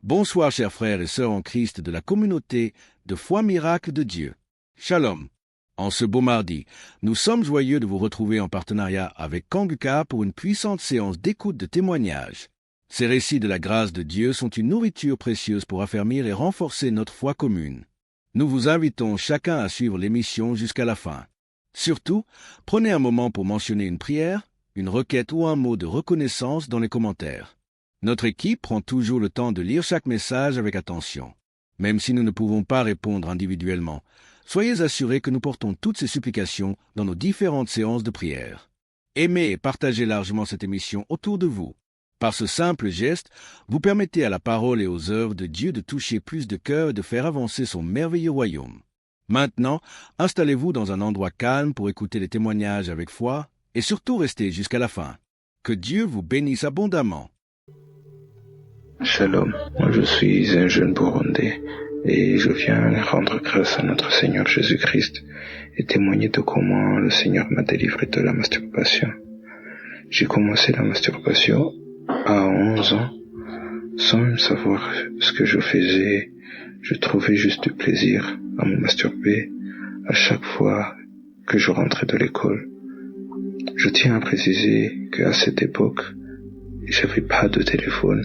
Bonsoir chers frères et sœurs en Christ de la communauté de foi miracle de Dieu. Shalom. En ce beau mardi, nous sommes joyeux de vous retrouver en partenariat avec Kanguka pour une puissante séance d'écoute de témoignages. Ces récits de la grâce de Dieu sont une nourriture précieuse pour affermir et renforcer notre foi commune. Nous vous invitons chacun à suivre l'émission jusqu'à la fin. Surtout, prenez un moment pour mentionner une prière, une requête ou un mot de reconnaissance dans les commentaires. Notre équipe prend toujours le temps de lire chaque message avec attention. Même si nous ne pouvons pas répondre individuellement, soyez assurés que nous portons toutes ces supplications dans nos différentes séances de prière. Aimez et partagez largement cette émission autour de vous. Par ce simple geste, vous permettez à la parole et aux œuvres de Dieu de toucher plus de cœurs et de faire avancer son merveilleux royaume. Maintenant, installez-vous dans un endroit calme pour écouter les témoignages avec foi et surtout restez jusqu'à la fin. Que Dieu vous bénisse abondamment. Shalom, moi je suis un jeune Burundais et je viens rendre grâce à notre Seigneur Jésus-Christ et témoigner de comment le Seigneur m'a délivré de la masturbation. J'ai commencé la masturbation à 11 ans, sans même savoir ce que je faisais. Je trouvais juste du plaisir à me masturber à chaque fois que je rentrais de l'école. Je tiens à préciser qu'à cette époque, j'avais pas de téléphone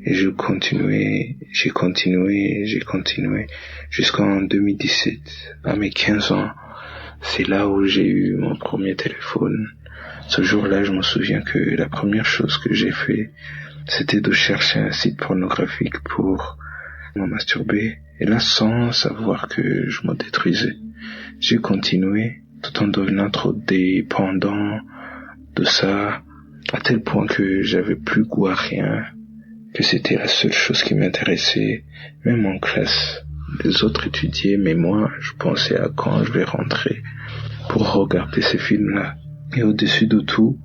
et j'ai continué jusqu'en 2017. À mes 15 ans, c'est là où j'ai eu mon premier téléphone. Ce jour-là, je me souviens que la première chose que j'ai fait, c'était de chercher un site pornographique pour me masturber. Et là, sans savoir que je me détruisais, j'ai continué tout en devenant trop dépendant de ça, à tel point que j'avais plus goût à rien, que c'était la seule chose qui m'intéressait, même en classe. Les autres étudiaient, mais moi, je pensais à quand je vais rentrer pour regarder ces films-là. Et au-dessus de tout,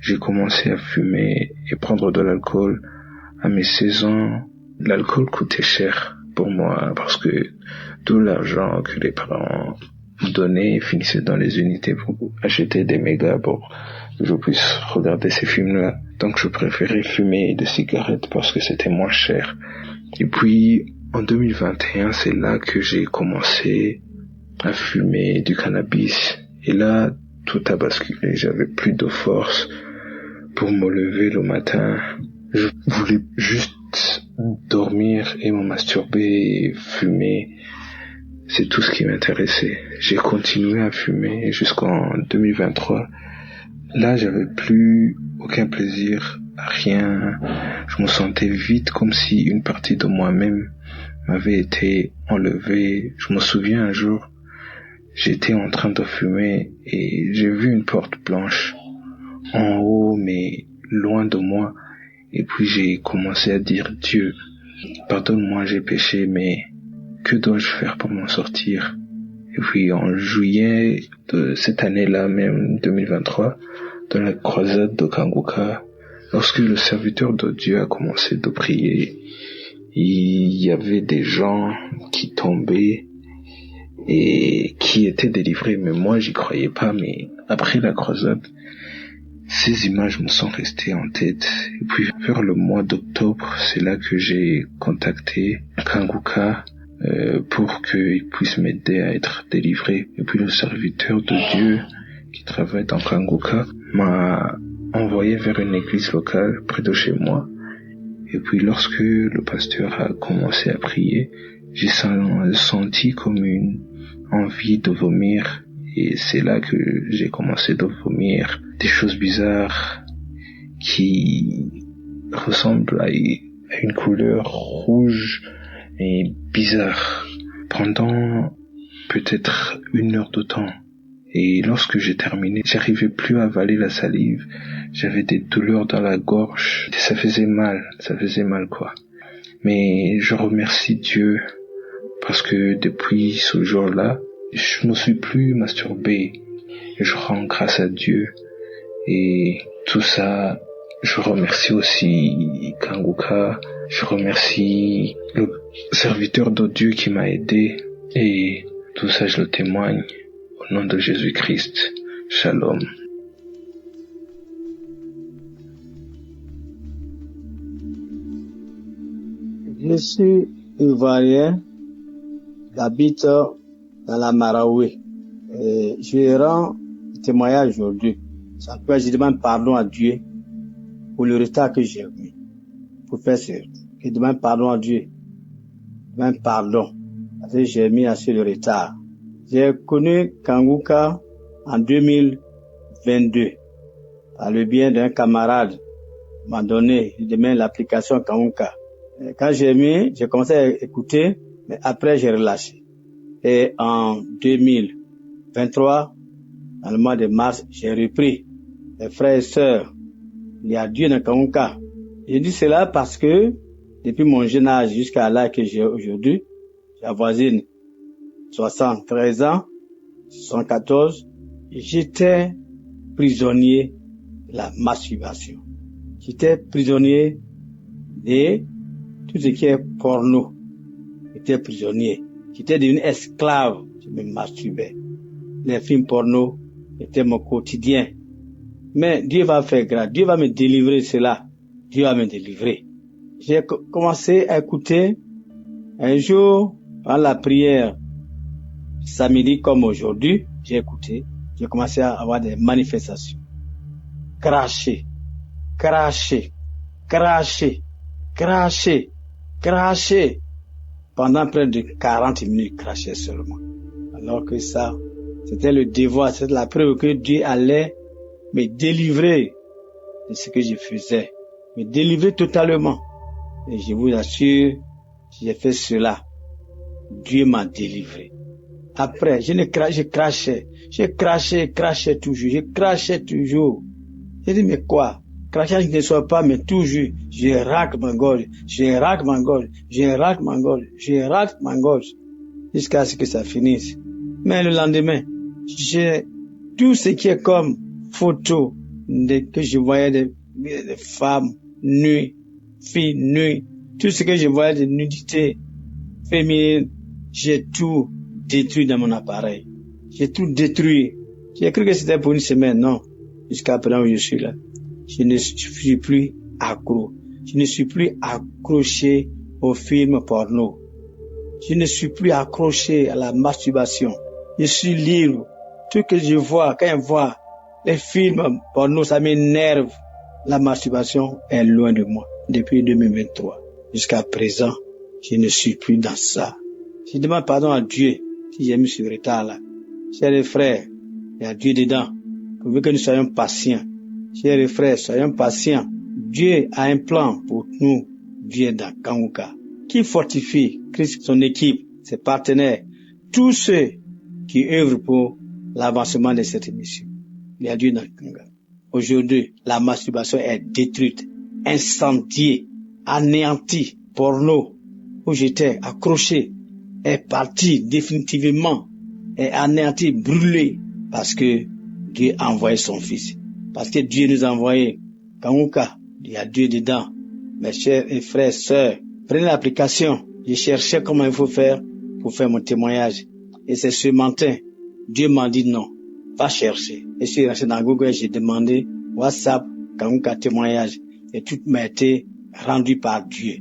j'ai commencé à fumer et prendre de l'alcool. À mes 16 ans, l'alcool coûtait cher pour moi parce que tout l'argent que les parents me donnaient finissait dans les unités pour acheter des mégas pour que je puisse regarder ces films-là. Donc je préférais fumer des cigarettes parce que c'était moins cher. Et puis en 2021, c'est là que j'ai commencé à fumer du cannabis. Et là, tout a basculé. J'avais plus de force pour me lever le matin. Je voulais juste dormir et me masturber et fumer. C'est tout ce qui m'intéressait. J'ai continué à fumer jusqu'en 2023. Là, j'avais plus aucun plaisir à rien. Je me sentais vide comme si une partie de moi-même m'avait été enlevée. Je me souviens un jour, j'étais en train de fumer et j'ai vu une porte blanche en haut mais loin de moi. Et puis j'ai commencé à dire: Dieu, pardonne-moi, j'ai péché, mais que dois-je faire pour m'en sortir? Et puis en juillet de cette année-là, même 2023, dans la croisade de Kanguka, lorsque le serviteur de Dieu a commencé de prier, il y avait des gens qui tombaient et qui étaient délivrés, mais moi j'y croyais pas. Mais après la croisade, ces images me sont restées en tête. Et puis vers le mois d'octobre, c'est là que j'ai contacté Kanguka pour qu'il puisse m'aider à être délivré. Et puis le serviteur de Dieu qui travaille dans Kanguka m'a envoyé vers une église locale près de chez moi. Et puis lorsque le pasteur a commencé à prier, j'ai senti comme une envie de vomir. Et c'est là que j'ai commencé de vomir des choses bizarres qui ressemblent à une couleur rouge et bizarre pendant peut-être 1 heure de temps. Et lorsque j'ai terminé, j'arrivais plus à avaler la salive. J'avais des douleurs dans la gorge. Et ça faisait mal quoi. Mais je remercie Dieu parce que depuis ce jour-là, je ne suis plus masturbé. Je rends grâce à Dieu. Et tout ça, je remercie aussi Kanguka. Je remercie le serviteur de Dieu qui m'a aidé. Et tout ça, je le témoigne. Au nom de Jésus-Christ. Shalom. Je suis ivoirien, j'habite dans la Maraoué. Et je rends témoignage aujourd'hui. Ça peut, je demande pardon à Dieu pour le retard que j'ai mis. Pour faire ce, je demande pardon à Dieu. Je demande pardon. Parce que j'ai mis assez de retard. J'ai connu Kanguka en 2022. Par le bien d'un camarade m'a donné, il demande l'application Kanguka. Et quand j'ai commencé à écouter, mais après j'ai relâché. Et en 2023, dans le mois de mars, j'ai repris. Mes frères et sœurs, il y a Dieu dans Kanguka. Je dis cela parce que, depuis mon jeune âge jusqu'à l'âge que j'ai aujourd'hui, j'avoisine 73 ans, 74, j'étais prisonnier de la masturbation. J'étais prisonnier de tout ce qui est porno. J'étais prisonnier. J'étais devenu esclave. Je me masturbais. Les films porno étaient mon quotidien. Mais Dieu va faire grâce. Dieu va me délivrer de cela. Dieu va me délivrer. J'ai commencé à écouter un jour, dans la prière, samedi comme aujourd'hui, j'ai écouté. J'ai commencé à avoir des manifestations. Cracher, cracher, cracher, cracher, cracher. Pendant près de 40 minutes, cracher seulement. Alors que ça, c'était le devoir, c'était la preuve que Dieu allait me délivrer de ce que je faisais. Me délivrer totalement. Et je vous assure, si j'ai fait cela, Dieu m'a délivré. Après, je crachais toujours, je crachais toujours. J'ai dit, mais quoi? Crachage ne soit pas, mais toujours, je racle ma gorge, jusqu'à ce que ça finisse. Mais le lendemain, j'ai tout ce qui est comme photo que je voyais des femmes nues, filles nues, tout ce que je voyais de nudité féminine, j'ai tout détruit dans mon appareil. J'ai tout détruit. J'ai cru que c'était pour une semaine, non. Jusqu'à présent où je suis là. Je ne suis plus accro. Je ne suis plus accroché aux films porno. Je ne suis plus accroché à la masturbation. Je suis libre. Tout ce que je vois, quand je vois les films porno, ça m'énerve. La masturbation est loin de moi depuis 2023. Jusqu'à présent, je ne suis plus dans ça. Je demande pardon à Dieu si j'ai mis ce retard-là. Chers frères, il y a Dieu dedans. Pourvu que nous soyons patients. Chers frères, soyons patients. Dieu a un plan pour nous. Dieu est dans Kanguka. Qui fortifie Christ, son équipe, ses partenaires, tous ceux qui œuvrent pour l'avancement de cette mission. Il y a Dieu dans Kanguka. Aujourd'hui, la masturbation est détruite, incendiée, anéantie. Porno, où j'étais accroché, est parti définitivement, est anéanti, brûlé, parce que Dieu a envoyé son Fils. Parce que Dieu nous a envoyé. Kanguka, il y a Dieu dedans. Mes chers et frères, sœurs, prenez l'application. Je cherchais comment il faut faire pour faire mon témoignage. Et c'est ce matin, Dieu m'a dit non. Va chercher. Et je suis resté dans Google et j'ai demandé WhatsApp, Kanguka témoignage. Et tout m'a été rendu par Dieu.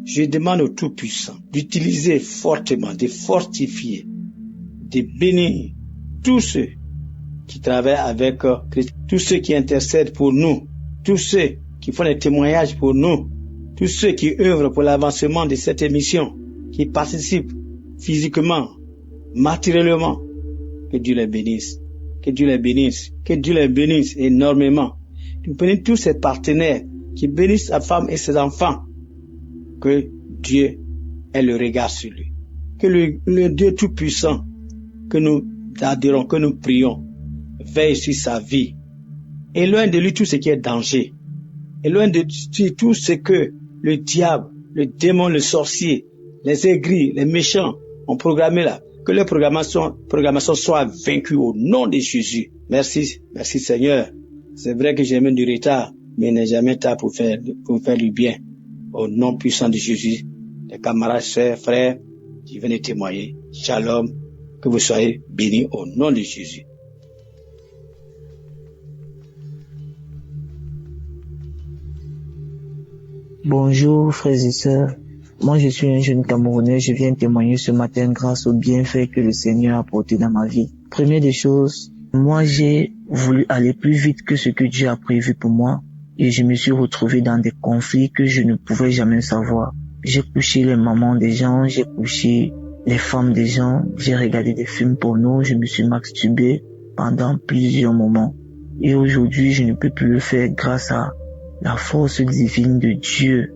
Je demande au Tout-Puissant d'utiliser fortement, de fortifier, de bénir tous ceux qui travaillent avec Christ, tous ceux qui intercèdent pour nous, tous ceux qui font des témoignages pour nous, tous ceux qui œuvrent pour l'avancement de cette émission, qui participent physiquement, matériellement. Que Dieu les bénisse, que Dieu les bénisse, que Dieu les bénisse énormément. Nous bénissons tous ces partenaires qui bénissent sa femme et ses enfants. Que Dieu ait le regard sur lui. Que le Dieu Tout-Puissant, que nous adorons, que nous prions, veille sur sa vie. Éloigne de lui tout ce qui est danger. Éloigne de lui tout ce que le diable, le démon, le sorcier, les aigris, les méchants ont programmé là. Que leur programmation soit vaincue au nom de Jésus. Merci Seigneur. C'est vrai que j'ai mis du retard, mais il n'est jamais tard pour faire du bien. Au nom puissant de Jésus, les camarades, sœurs, frères, qui viennent témoigner. Shalom, que vous soyez bénis au nom de Jésus. Bonjour frères et sœurs, Moi, je suis un jeune Camerounais. Je viens témoigner ce matin grâce aux bienfaits que le Seigneur a apportés dans ma vie. Première des choses, moi, j'ai voulu aller plus vite que ce que Dieu a prévu pour moi. Et je me suis retrouvé dans des conflits que je ne pouvais jamais savoir. J'ai couché les mamans des gens, j'ai couché les femmes des gens, j'ai regardé des films porno, je me suis masturbé pendant plusieurs moments. Et aujourd'hui, je ne peux plus le faire grâce à la force divine de Dieu,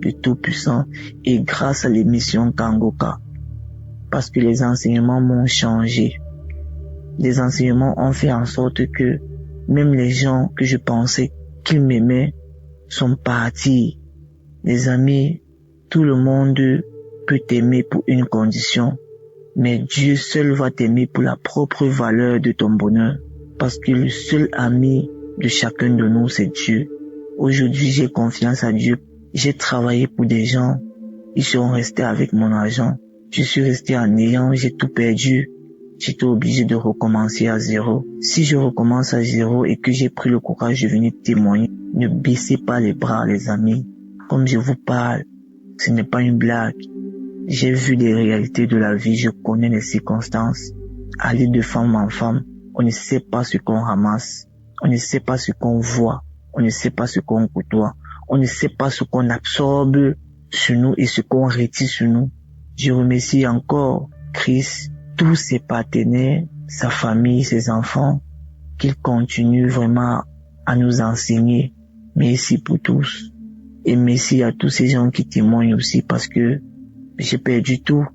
de Tout-Puissant, et grâce à l'émission Kangoka. Parce que les enseignements m'ont changé. Les enseignements ont fait en sorte que même les gens que je pensais qu'ils m'aimaient sont partis. Les amis, tout le monde peut t'aimer pour une condition, mais Dieu seul va t'aimer pour la propre valeur de ton bonheur. Parce que le seul ami de chacun de nous, c'est Dieu. Aujourd'hui, j'ai confiance à Dieu. J'ai travaillé pour des gens. Ils sont restés avec mon argent. Je suis resté en néant, j'ai tout perdu. J'étais obligé de recommencer à zéro. Si je recommence à zéro et que j'ai pris le courage de venir témoigner, ne baissez pas les bras, les amis. Comme je vous parle, ce n'est pas une blague. J'ai vu les réalités de la vie, je connais les circonstances. Aller de femme en femme, on ne sait pas ce qu'on ramasse. On ne sait pas ce qu'on voit. On ne sait pas ce qu'on côtoie. On ne sait pas ce qu'on absorbe sur nous et ce qu'on retire sur nous. Je remercie encore Christ, tous ses partenaires, sa famille, ses enfants, qu'ils continuent vraiment à nous enseigner. Merci pour tous. Et merci à tous ces gens qui témoignent aussi parce que j'ai perdu tout.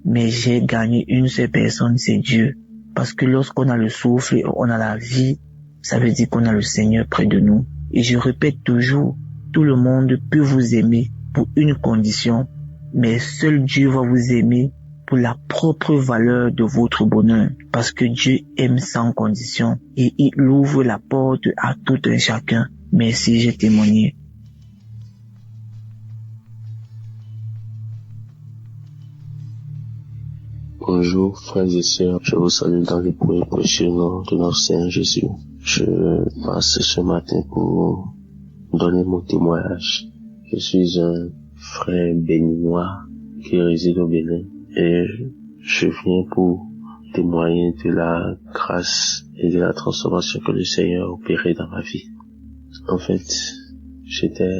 Mais j'ai gagné une seule personne, c'est Dieu. Parce que lorsqu'on a le souffle et on a la vie, ça veut dire qu'on a le Seigneur près de nous. Et je répète toujours, tout le monde peut vous aimer pour une condition, mais seul Dieu va vous aimer pour la propre valeur de votre bonheur. Parce que Dieu aime sans condition et il ouvre la porte à tout un chacun. Merci, j'ai témoigné. Bonjour frères et sœurs, je vous salue dans le précieux nom de notre Seigneur Jésus. Je passe ce matin pour donner mon témoignage. Je suis un frère béninois qui réside au Bénin et je viens pour témoigner de la grâce et de la transformation que le Seigneur a opérée dans ma vie. En fait, j'étais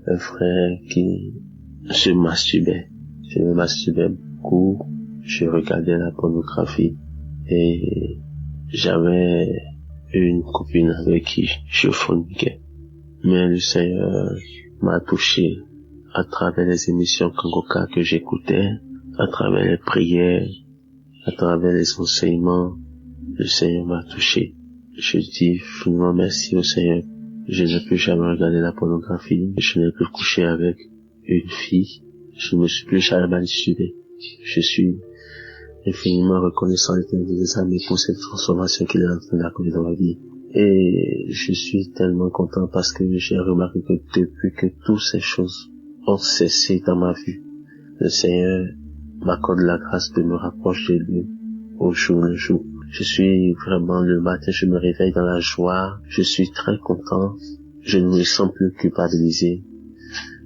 un frère qui se masturbait. Je me masturbais beaucoup. Je regardais la pornographie et j'avais une copine avec qui je forniquais. Mais le Seigneur m'a touché à travers les émissions Kangoka que j'écoutais, à travers les prières, à travers les enseignements. Le Seigneur m'a touché. Je dis finalement merci au Seigneur. Je n'ai plus jamais regardé la pornographie. Je n'ai plus couché avec une fille. Je ne me suis plus jamais masturbé. Je suis infiniment reconnaissant des amis pour cette transformation qu'il est en train d'accomplir dans ma vie. Et je suis tellement content parce que j'ai remarqué que depuis que toutes ces choses ont cessé dans ma vie, le Seigneur m'accorde la grâce de me rapprocher de lui au jour le jour. Je suis vraiment le matin, je me réveille dans la joie, je suis très content, je ne me sens plus culpabilisé.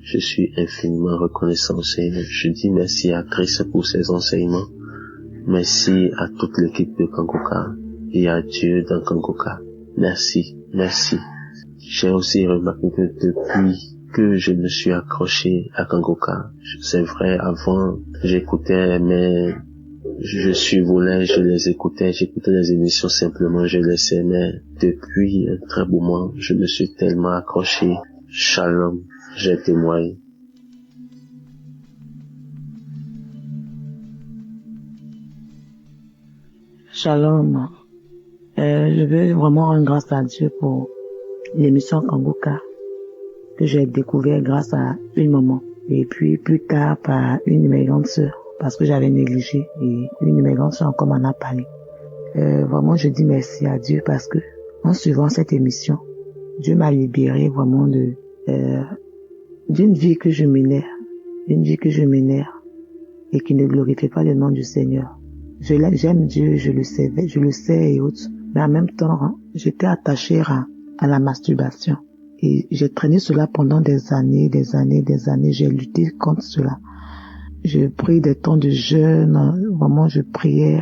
Je suis infiniment reconnaissant au Seigneur. Je dis merci à Christ pour ses enseignements. Merci à toute l'équipe de Kangoka et à Dieu dans Kangoka. Merci, merci. J'ai aussi remarqué que depuis que je me suis accroché à Kangoka, c'est vrai, avant, j'écoutais, mais je survolais, je les écoutais, j'écoutais les émissions simplement, je les aimais. Depuis un très beau moment, je me suis tellement accroché. Shalom, j'ai témoigné. Shalom. Je veux vraiment rendre grâce à Dieu pour l'émission Kangoka que j'ai découvert grâce à une maman et puis plus tard par une de mes grandes sœurs parce que j'avais négligé et une de mes grandes sœurs encore m'en a parlé. Vraiment je dis merci à Dieu parce que en suivant cette émission, Dieu m'a libéré vraiment d'une vie que je menais, et qui ne glorifie pas le nom du Seigneur. J'aime Dieu, je le sais et autres. Mais en même temps, j'étais attachée à la masturbation. Et j'ai traîné cela pendant des années. J'ai lutté contre cela. J'ai pris des temps de jeûne, vraiment je priais.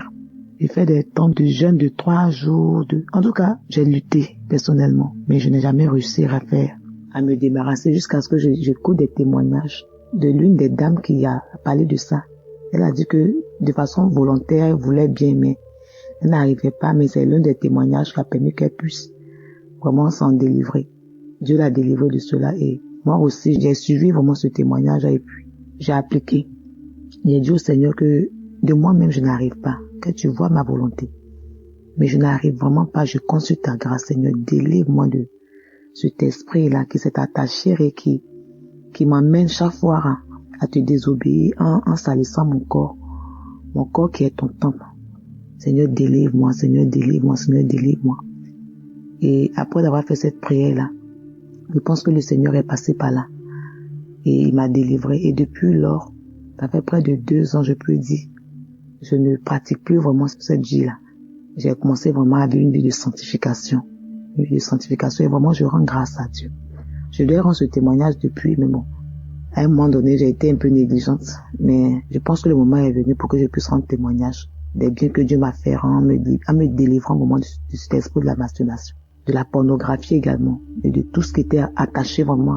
J'ai fait des temps de jeûne de 3 jours. En tout cas, j'ai lutté personnellement. Mais je n'ai jamais réussi à me débarrasser jusqu'à ce que j'écoute des témoignages de l'une des dames qui a parlé de ça. Elle a dit que de façon volontaire, elle voulait bien, mais elle n'arrivait pas. Mais c'est l'un des témoignages qui a permis qu'elle puisse vraiment s'en délivrer. Dieu l'a délivré de cela. Et moi aussi, j'ai suivi vraiment ce témoignage et puis j'ai appliqué. J'ai dit au Seigneur que de moi-même, je n'arrive pas. Que tu vois ma volonté. Mais je n'arrive vraiment pas. Je consulte ta grâce, Seigneur. Délivre-moi de cet esprit-là qui s'est attaché et qui m'emmène chaque fois à te désobéir en salissant mon corps qui est ton temple. Seigneur, délivre-moi, Seigneur, délivre-moi, Seigneur, délivre-moi. Et après avoir fait cette prière-là, je pense que le Seigneur est passé par là. Et il m'a délivré. Et depuis lors, ça fait près de 2 ans, je peux dire, je ne pratique plus vraiment cette vie-là. J'ai commencé vraiment à vivre une vie de sanctification. Une vie de sanctification et vraiment je rends grâce à Dieu. Je dois rendre ce témoignage depuis, mais bon, à un moment donné, j'ai été un peu négligente. Mais je pense que le moment est venu pour que je puisse rendre témoignage des biens que Dieu m'a fait en me délivrant au moment de cet esprit de la masturbation. De la pornographie également. Et de tout ce qui était attaché vraiment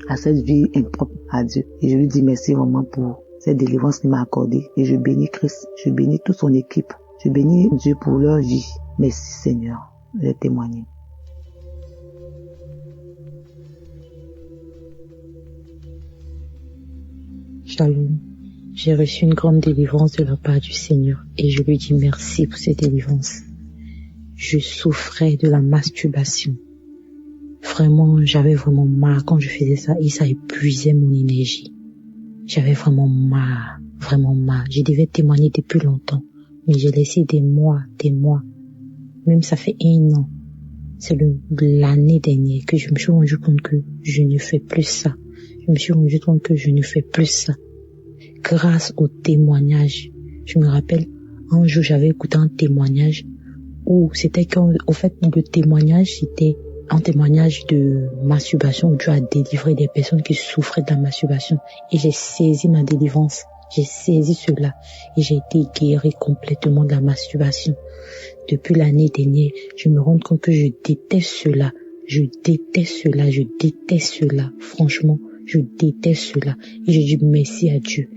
à cette vie impropre à Dieu. Et je lui dis merci vraiment pour cette délivrance qu'il m'a accordée. Et je bénis Christ, je bénis toute son équipe. Je bénis Dieu pour leur vie. Merci Seigneur de témoigner. Shalom. J'ai reçu une grande délivrance de la part du Seigneur et je lui dis merci pour cette délivrance. Je souffrais de la masturbation. Vraiment, j'avais vraiment marre quand je faisais ça et ça épuisait mon énergie. J'avais vraiment marre. Je devais témoigner depuis longtemps, mais j'ai laissé des mois. Même ça fait 1 an. C'est l'année dernière que je me suis rendu compte que je ne fais plus ça. Grâce au témoignage. Je me rappelle, un jour j'avais écouté un témoignage où c'était au fait le témoignage c'était un témoignage de masturbation où Dieu a délivré des personnes qui souffraient de la masturbation et j'ai saisi ma délivrance. J'ai saisi cela et j'ai été guérie complètement de la masturbation. Depuis l'année dernière, je me rends compte que je déteste cela. Franchement, je déteste cela. Et je dis merci à Dieu.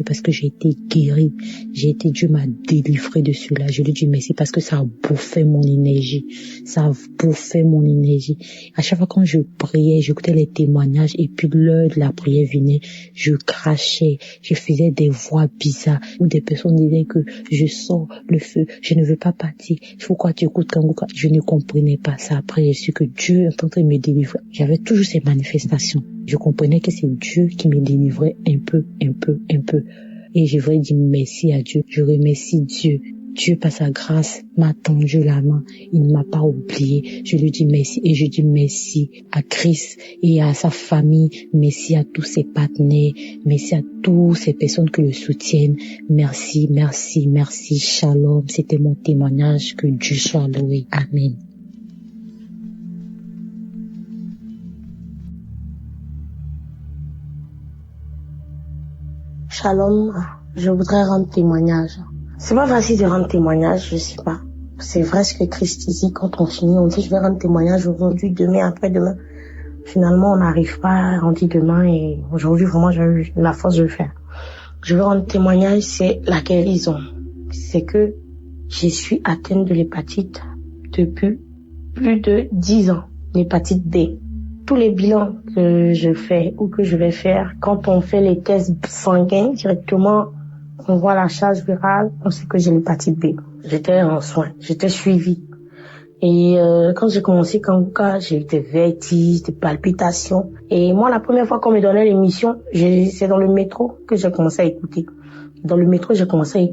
Parce que j'ai été guérie. Dieu m'a délivré de cela. Je lui dis merci parce que ça a bouffé mon énergie. À chaque fois quand je priais, j'écoutais les témoignages et puis l'heure de la prière venait, je crachais, je faisais des voix bizarres où des personnes disaient que je sors le feu, je ne veux pas partir. Pourquoi tu écoutes Kanguka? Je ne comprenais pas ça. Après, j'ai su que Dieu est en train de me délivrer. J'avais toujours ces manifestations. Je comprenais que c'est Dieu qui me délivrait un peu. Et je voudrais dire merci à Dieu. Je remercie Dieu. Dieu, par sa grâce, m'a tendu la main. Il ne m'a pas oublié. Je lui dis merci. Et je dis merci à Christ et à sa famille. Merci à tous ses partenaires. Merci à toutes ces personnes qui le soutiennent. Merci. Shalom. C'était mon témoignage. Que Dieu soit loué. Amen. Shalom, je voudrais rendre témoignage. C'est pas facile de rendre témoignage, je sais pas. C'est vrai ce que Christ dit, quand on finit, on dit je vais rendre témoignage aujourd'hui, demain, après-demain. Finalement, on n'arrive pas, on dit demain et aujourd'hui, vraiment, j'ai eu la force de le faire. Je veux rendre témoignage, c'est la guérison. C'est que je suis atteinte de l'hépatite depuis plus de 10 ans, l'hépatite B. Tous les bilans que je fais ou que je vais faire, quand on fait les tests sanguins directement, on voit la charge virale, on sait que j'ai l'hépatite B. J'étais en soins, j'étais suivie. Et quand j'ai commencé Kanguka, j'ai eu des vertiges, des palpitations. Et moi, la première fois qu'on me donnait l'émission, c'est dans le métro que j'ai commencé à écouter. Dans le métro, j'ai commencé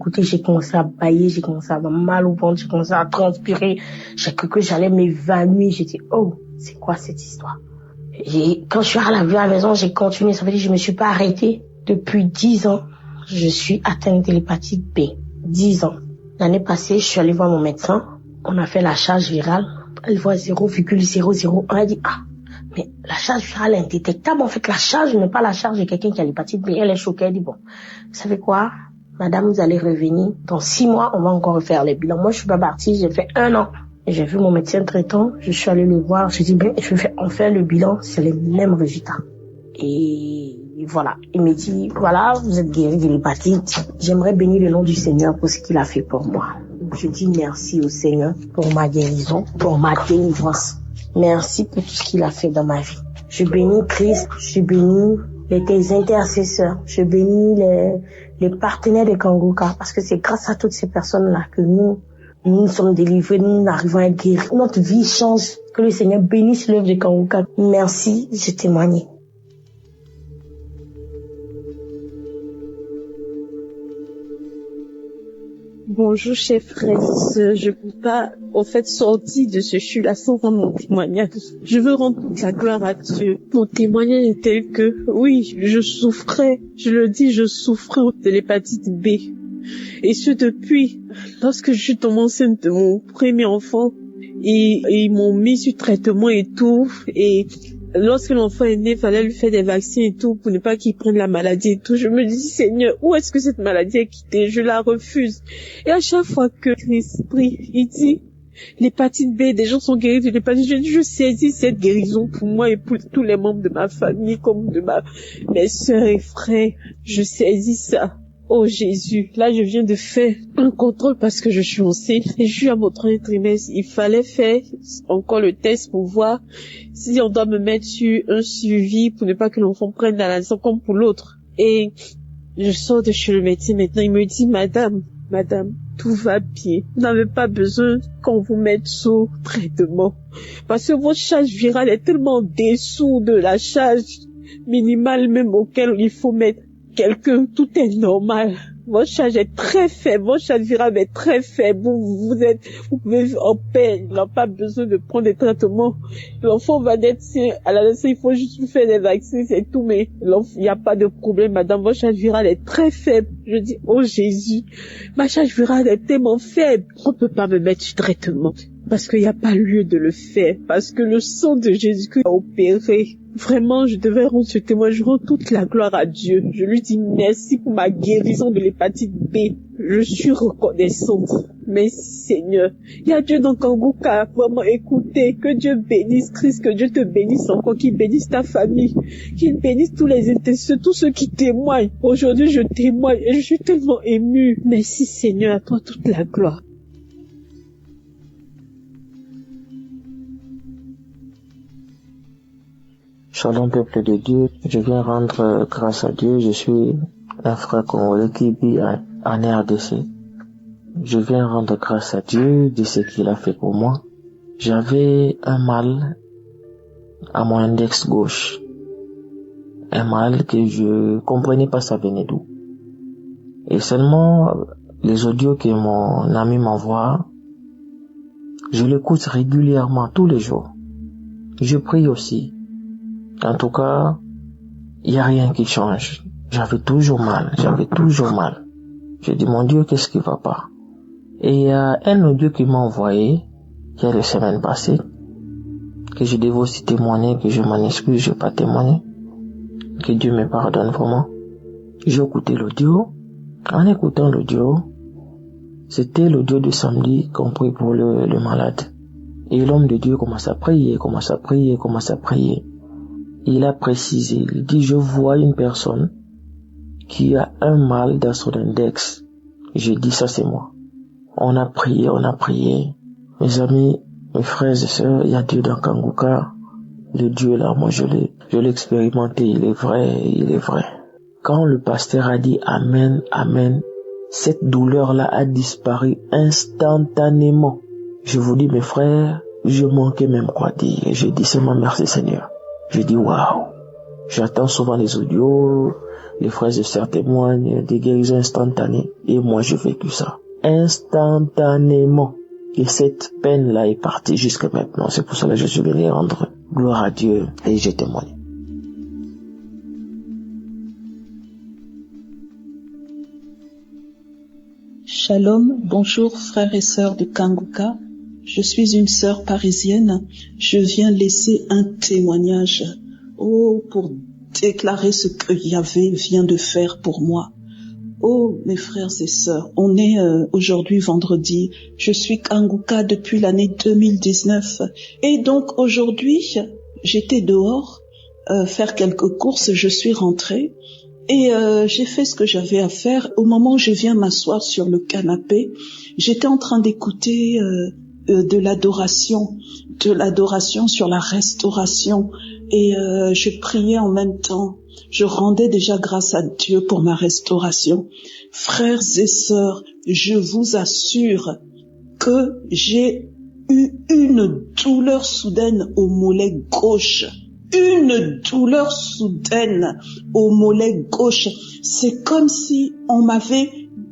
à bâiller, j'ai commencé à avoir mal au ventre, j'ai commencé à transpirer. J'ai cru que j'allais m'évanouir. J'ai dit, oh, c'est quoi cette histoire? Et quand je suis arrivée à la maison, j'ai continué. Ça veut dire que je me suis pas arrêtée. Depuis 10 ans, je suis atteinte de l'hépatite B. 10 ans. L'année passée, je suis allée voir mon médecin. On a fait la charge virale. Elle voit 0,001. Elle dit, mais la charge virale est indétectable. En fait, la charge n'est pas la charge de quelqu'un qui a l'hépatite B. Elle est choquée, elle dit, bon, vous savez quoi, madame, vous allez revenir. Dans 6 mois, on va encore refaire les bilans. Moi, je suis pas partie, j'ai fait 1 an. J'ai vu mon médecin traitant, je suis allée le voir, j'ai dit, ben, on fait le bilan, c'est les mêmes résultats. Et voilà, il me dit, voilà, vous êtes guéri de l'hépatite. J'aimerais bénir le nom du Seigneur pour ce qu'il a fait pour moi. Je dis merci au Seigneur pour ma guérison, pour ma délivrance. Merci pour tout ce qu'il a fait dans ma vie. Je bénis Christ, je bénis tes intercesseurs, je bénis les partenaires de Kanguka, parce que c'est grâce à toutes ces personnes-là que nous sommes délivrés, nous arrivons à être guéris. Notre vie change. Que le Seigneur bénisse l'œuvre de Kanguka. Merci, j'ai témoigné. Bonjour, chers frères et sœurs. Je ne peux pas, sortir de ce chute-là sans rendre mon témoignage. Je veux rendre toute la gloire à Dieu. Mon témoignage est tel que, oui, je souffrais de l'hépatite B. Et ce depuis, lorsque je suis tombée enceinte de mon premier enfant, et ils m'ont mis sur traitement et tout, et lorsque l'enfant est né, il fallait lui faire des vaccins et tout pour ne pas qu'il prenne la maladie et tout. Je me dis, Seigneur, où est-ce que cette maladie est quittée? Je la refuse. Et à chaque fois que Christ prie, il dit, l'hépatite B, des gens sont guéris de l'hépatite. Je saisis cette guérison pour moi et pour tous les membres de ma famille, comme de mes sœurs et frères. Je saisis ça. Oh Jésus, là je viens de faire un contrôle parce que je suis enceinte et je suis à mon 3e trimestre. Il fallait faire encore le test pour voir si on doit me mettre sur un suivi pour ne pas que l'enfant prenne la naissance comme pour l'autre. Et je sors de chez le médecin maintenant, il me dit, madame, tout va bien. Vous n'avez pas besoin qu'on vous mette sous traitement. Parce que votre charge virale est tellement dessous de la charge minimale même auquel il faut mettre quelqu'un, tout est normal. Votre charge est très faible, votre charge virale est très faible. Vous pouvez vivre en paix. Il n'a pas besoin de prendre des traitements. L'enfant va naître à la naissance, il faut juste lui faire des vaccins, c'est tout, mais il n'y a pas de problème, madame. Votre charge virale est très faible. Je dis, oh Jésus, ma charge virale est tellement faible. On peut pas me mettre du traitement. Parce qu'il n'y a pas lieu de le faire. Parce que le sang de Jésus-Christ a opéré. Vraiment, je devais rendre ce témoignage. Je rends toute la gloire à Dieu. Je lui dis merci pour ma guérison de l'hépatite B. Je suis reconnaissante. Merci Seigneur. Il y a Dieu dans Kanguka. Vraiment, écoutez. Que Dieu bénisse Christ. Que Dieu te bénisse encore. Qu'il bénisse ta famille. Qu'il bénisse tous les intercesseurs, tous ceux qui témoignent. Aujourd'hui, je témoigne et je suis tellement émue. Merci Seigneur. À toi toute la gloire. Shalom peuple de Dieu, je viens rendre grâce à Dieu, je suis un frère congolais qui vit en RDC. Je viens rendre grâce à Dieu de ce qu'il a fait pour moi. J'avais un mal à mon index gauche, un mal que je comprenais pas ça venait d'où. Et seulement les audios que mon ami m'envoie, je l'écoute régulièrement tous les jours. Je prie aussi. En tout cas, il n'y a rien qui change. J'avais toujours mal. Je dis, mon Dieu, qu'est-ce qui va pas? Et il y a un audio qui m'a envoyé, il y a les semaines passées, que je devais aussi témoigner, que je m'en excuse, je n'ai pas témoigné. Que Dieu me pardonne vraiment. J'ai écouté l'audio. En écoutant l'audio, c'était l'audio de samedi qu'on prie pour le malade. Et l'homme de Dieu commence à prier. Il a précisé, il dit, je vois une personne qui a un mal dans son index. J'ai dit, ça c'est moi. On a prié. Mes amis, mes frères et sœurs, il y a Dieu dans Kanguka. Le Dieu là, moi je l'ai expérimenté, il est vrai. Quand le pasteur a dit Amen, Amen, cette douleur-là a disparu instantanément. Je vous dis, mes frères, je manquais même quoi dire. J'ai dit seulement merci Seigneur. Je dis waouh. J'attends souvent les audios, les frères et sœurs témoignent des guérisons instantanées. Et moi, j'ai vécu ça. Instantanément. Et cette peine-là est partie jusqu'à maintenant. C'est pour cela que je suis venu rendre gloire à Dieu et j'ai témoigné. Shalom, bonjour frères et sœurs de Kanguka. Je suis une sœur parisienne. Je viens laisser un témoignage. Oh, pour déclarer ce que Yahvé vient de faire pour moi. Oh, mes frères et sœurs, on est aujourd'hui vendredi. Je suis Kanguka depuis l'année 2019. Et donc aujourd'hui, j'étais dehors faire quelques courses. Je suis rentrée et j'ai fait ce que j'avais à faire. Au moment où je viens m'asseoir sur le canapé, j'étais en train d'écouter de l'adoration sur la restauration. Et je priais en même temps. Je rendais déjà grâce à Dieu pour ma restauration. Frères et sœurs, je vous assure que j'ai eu une douleur soudaine au mollet gauche. Une douleur soudaine au mollet gauche. C'est comme si on m'avait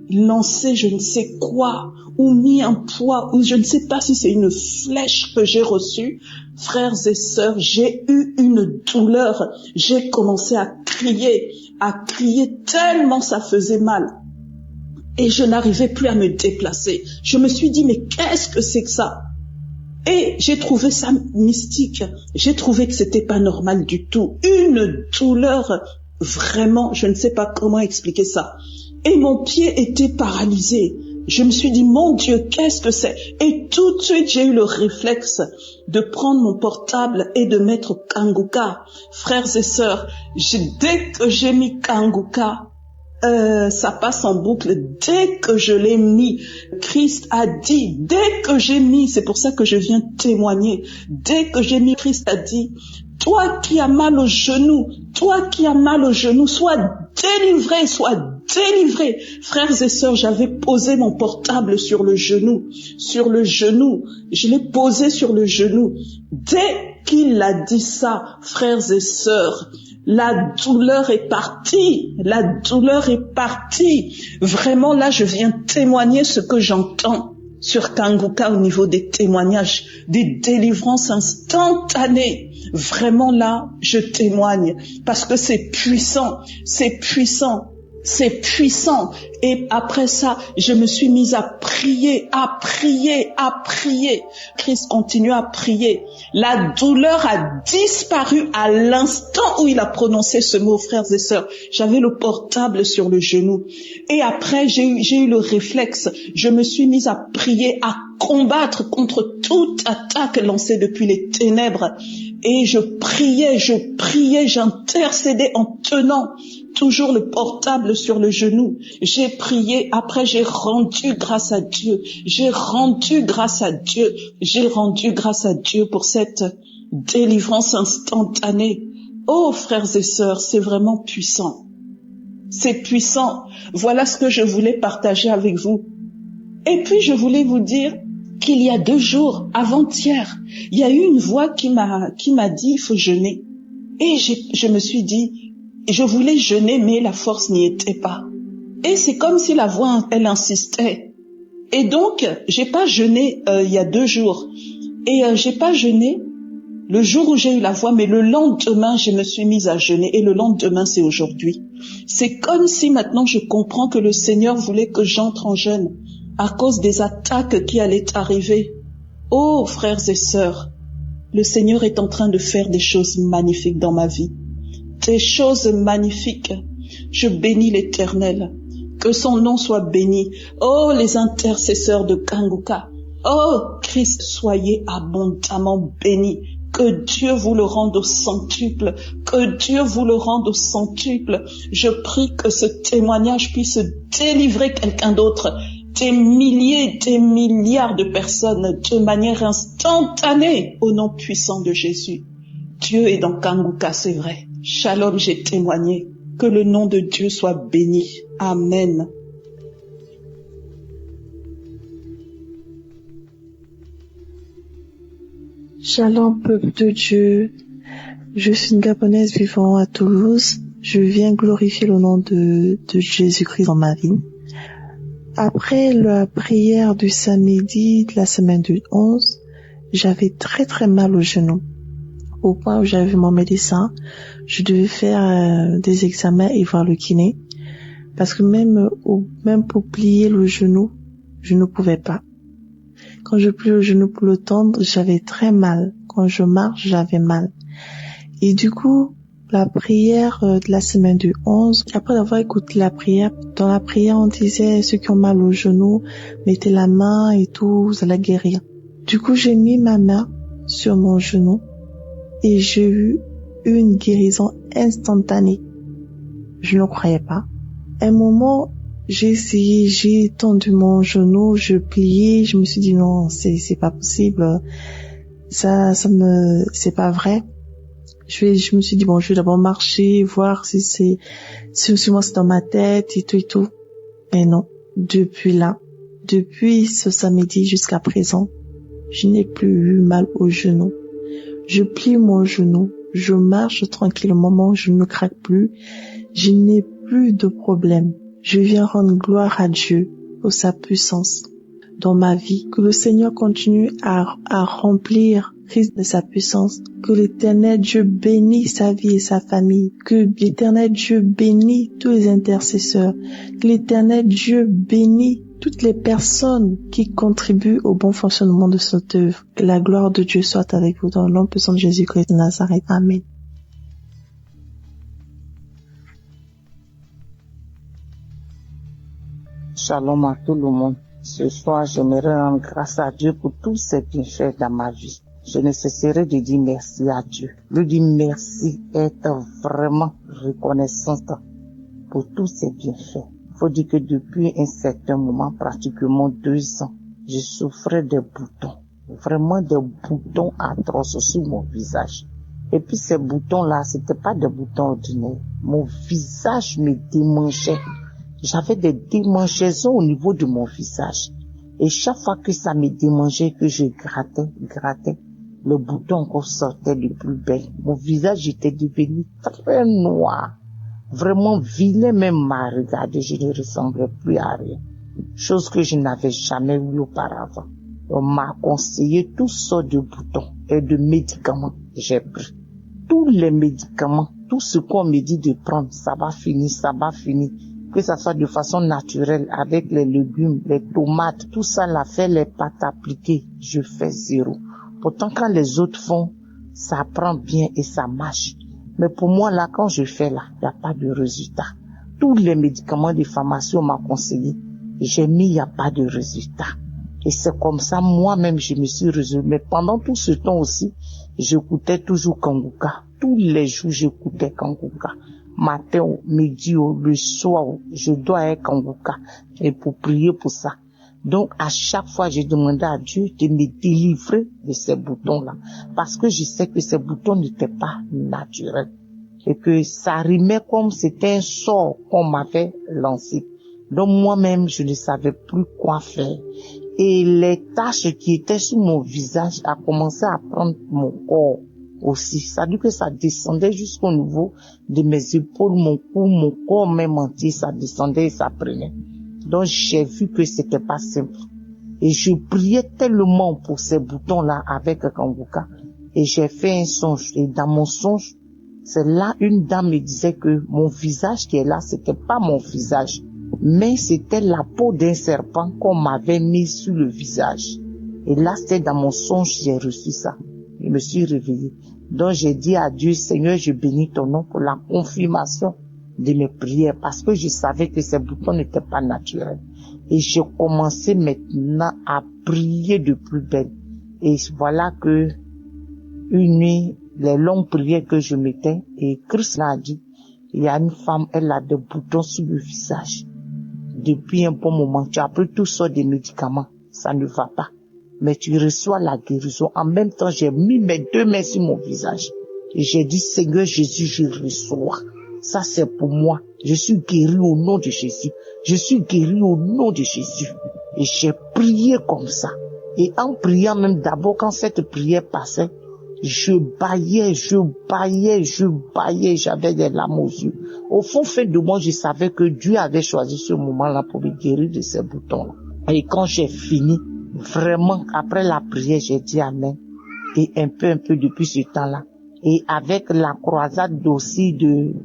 lancé je ne sais quoi, ou mis un poids, ou je ne sais pas si c'est une flèche que j'ai reçue. Frères et sœurs, j'ai eu une douleur. J'ai commencé à crier tellement ça faisait mal. Et je n'arrivais plus à me déplacer. Je me suis dit, mais qu'est-ce que c'est que ça? Et j'ai trouvé ça mystique. J'ai trouvé que c'était pas normal du tout. Une douleur, vraiment, je ne sais pas comment expliquer ça. Et mon pied était paralysé. Je me suis dit, mon Dieu, qu'est-ce que c'est? Et tout de suite, j'ai eu le réflexe de prendre mon portable et de mettre Kanguka. Frères et sœurs, dès que j'ai mis Kanguka, ça passe en boucle. Dès que je l'ai mis, Christ a dit, dès que j'ai mis, c'est pour ça que je viens témoigner, dès que j'ai mis, Christ a dit, toi qui as mal au genou, sois délivré, Frères et sœurs, j'avais posé mon portable sur le genou, je l'ai posé sur le genou. Dès qu'il a dit ça, frères et sœurs, la douleur est partie. Vraiment, là, je viens témoigner ce que j'entends sur Kanguka au niveau des témoignages, des délivrances instantanées. Vraiment, là, je témoigne parce que c'est puissant. Et après ça, je me suis mise à prier. Christ continue à prier. La douleur a disparu à l'instant où il a prononcé ce mot, frères et sœurs. J'avais le portable sur le genou. Et après, j'ai eu le réflexe. Je me suis mise à prier, à combattre contre toute attaque lancée depuis les ténèbres. Et je priais, j'intercédais en tenant toujours le portable sur le genou. J'ai prié, après j'ai rendu grâce à Dieu. J'ai rendu grâce à Dieu pour cette délivrance instantanée. Oh, frères et sœurs, c'est vraiment puissant. C'est puissant. Voilà ce que je voulais partager avec vous. Et puis, je voulais vous dire qu'il y a 2 jours, avant-hier, il y a eu une voix qui m'a dit, il faut jeûner. Et je me suis dit, je voulais jeûner, mais la force n'y était pas. Et c'est comme si la voix, elle insistait. Et donc, j'ai pas jeûné il y a 2 jours. Et j'ai pas jeûné le jour où j'ai eu la voix, mais le lendemain, je me suis mise à jeûner. Et le lendemain, c'est aujourd'hui. C'est comme si maintenant je comprends que le Seigneur voulait que j'entre en jeûne à cause des attaques qui allaient arriver. Oh, frères et sœurs, le Seigneur est en train de faire des choses magnifiques dans ma vie. Des choses magnifiques. Je bénis l'Éternel. Que son nom soit béni. Oh, les intercesseurs de Kanguka. Oh, Christ, soyez abondamment bénis. Que Dieu vous le rende au centuple. Je prie que ce témoignage puisse délivrer quelqu'un d'autre. Des milliers, des milliards de personnes de manière instantanée au nom puissant de Jésus. Dieu est dans Kanguka, c'est vrai. Shalom, j'ai témoigné. Que le nom de Dieu soit béni. Amen. Shalom, peuple de Dieu. Je suis une Gabonaise vivant à Toulouse. Je viens glorifier le nom de Jésus-Christ dans ma vie. Après la prière du samedi de la semaine du 11, j'avais très très mal au genou. Au point où j'avais vu mon médecin, je devais faire des examens et voir le kiné. Parce que même pour plier le genou, je ne pouvais pas. Quand je plie au genou pour le tendre, j'avais très mal. Quand je marche, j'avais mal. Et du coup, la prière de la semaine du 11, après avoir écouté la prière, dans la prière, on disait ceux qui ont mal au genou, mettez la main et tout, vous allez guérir. Du coup, j'ai mis ma main sur mon genou et j'ai eu une guérison instantanée. Je ne croyais pas. À un moment, j'ai essayé, j'ai tendu mon genou, je pliais, je me suis dit non, c'est pas possible. C'est pas vrai. Je me suis dit bon, je vais d'abord marcher, voir si moi c'est dans ma tête et tout. Mais non. Depuis ce samedi jusqu'à présent, je n'ai plus eu mal au genou. Je plie mon genou, je marche tranquillement, mon genou ne craque plus, je n'ai plus de problème. Je viens rendre gloire à Dieu pour sa puissance dans ma vie. Que le Seigneur continue à remplir Christ de sa puissance. Que l'Éternel Dieu bénisse sa vie et sa famille. Que l'Éternel Dieu bénisse tous les intercesseurs. Que l'Éternel Dieu bénisse toutes les personnes qui contribuent au bon fonctionnement de cette œuvre. Que la gloire de Dieu soit avec vous dans le nom puissant de Jésus-Christ de Nazareth. Amen. Shalom à tout le monde. Ce soir, j'aimerais rendre grâce à Dieu pour tous ses bienfaits dans ma vie. Je ne cesserai de dire merci à Dieu. Lui dire merci, être vraiment reconnaissante pour tous ses bienfaits. Il faut dire que depuis un certain moment, pratiquement 2 ans, je souffrais de boutons. Vraiment des boutons atroces sur mon visage. Et puis ces boutons-là, c'était pas des boutons ordinaires. Mon visage me démangeait. J'avais des démangeaisons au niveau de mon visage. Et chaque fois que ça me démangeait, que je grattais, le bouton encore sortait de plus belle. Mon visage était devenu très noir. Vraiment vilain même à regarder. Je ne ressemblais plus à rien. Chose que je n'avais jamais vue auparavant. On m'a conseillé toutes sortes de boutons et de médicaments. J'ai pris tous les médicaments, tout ce qu'on me dit de prendre, ça va finir. Que ça soit de façon naturelle, avec les légumes, les tomates, tout ça l'a fait, les pâtes appliquées, je fais 0. Pourtant, quand les autres font, ça prend bien et ça marche. Mais pour moi, là, quand je fais là, il n'y a pas de résultat. Tous les médicaments des pharmacies, on m'a conseillé. J'ai mis, il n'y a pas de résultat. Et c'est comme ça, moi-même, je me suis résolue. Mais pendant tout ce temps aussi, j'écoutais toujours Kanguka. Tous les jours, j'écoutais Kanguka. Matin, midi, le soir, je dois être Kanguka. Et pour prier pour ça. Donc, à chaque fois, j'ai demandé à Dieu de me délivrer de ces boutons-là. Parce que je sais que ces boutons n'étaient pas naturels. Et que ça rimait comme c'était un sort qu'on m'avait lancé. Donc, moi-même, je ne savais plus quoi faire. Et les taches qui étaient sur mon visage a commencé à prendre mon corps aussi. Ça veut dire que ça descendait jusqu'au niveau de mes épaules, mon cou, mon corps même entier, ça descendait et ça prenait. Donc j'ai vu que c'était pas simple. Et je priais tellement pour ces boutons-là avec Kanguka. Et j'ai fait un songe. Et dans mon songe, c'est là une dame me disait que mon visage qui est là, c'était pas mon visage. Mais c'était la peau d'un serpent qu'on m'avait mis sur le visage. Et là, c'était dans mon songe, j'ai reçu ça. Je me suis réveillée. Donc, j'ai dit à Dieu, Seigneur, je bénis ton nom pour la confirmation de mes prières parce que je savais que ces boutons n'étaient pas naturels. Et j'ai commencé maintenant à prier de plus belle. Et voilà que une nuit, les longues prières que je mettais, et Christ l'a dit, il y a une femme, elle a des boutons sur le visage. Depuis un bon moment, tu as pris toutes sortes de médicaments, ça ne va pas. Mais tu reçois la guérison. En même temps, j'ai mis mes 2 mains sur mon visage. Et j'ai dit, Seigneur Jésus, je reçois. Ça, c'est pour moi. Je suis guéri au nom de Jésus. Je suis guéri au nom de Jésus. Et j'ai prié comme ça. Et en priant même d'abord, quand cette prière passait, je baillais, j'avais des larmes aux yeux. Au fond de moi, je savais que Dieu avait choisi ce moment-là pour me guérir de ces boutons-là. Et quand j'ai fini, vraiment, après la prière, j'ai dit Amen. Et un peu depuis ce temps-là. Et avec la croisade aussi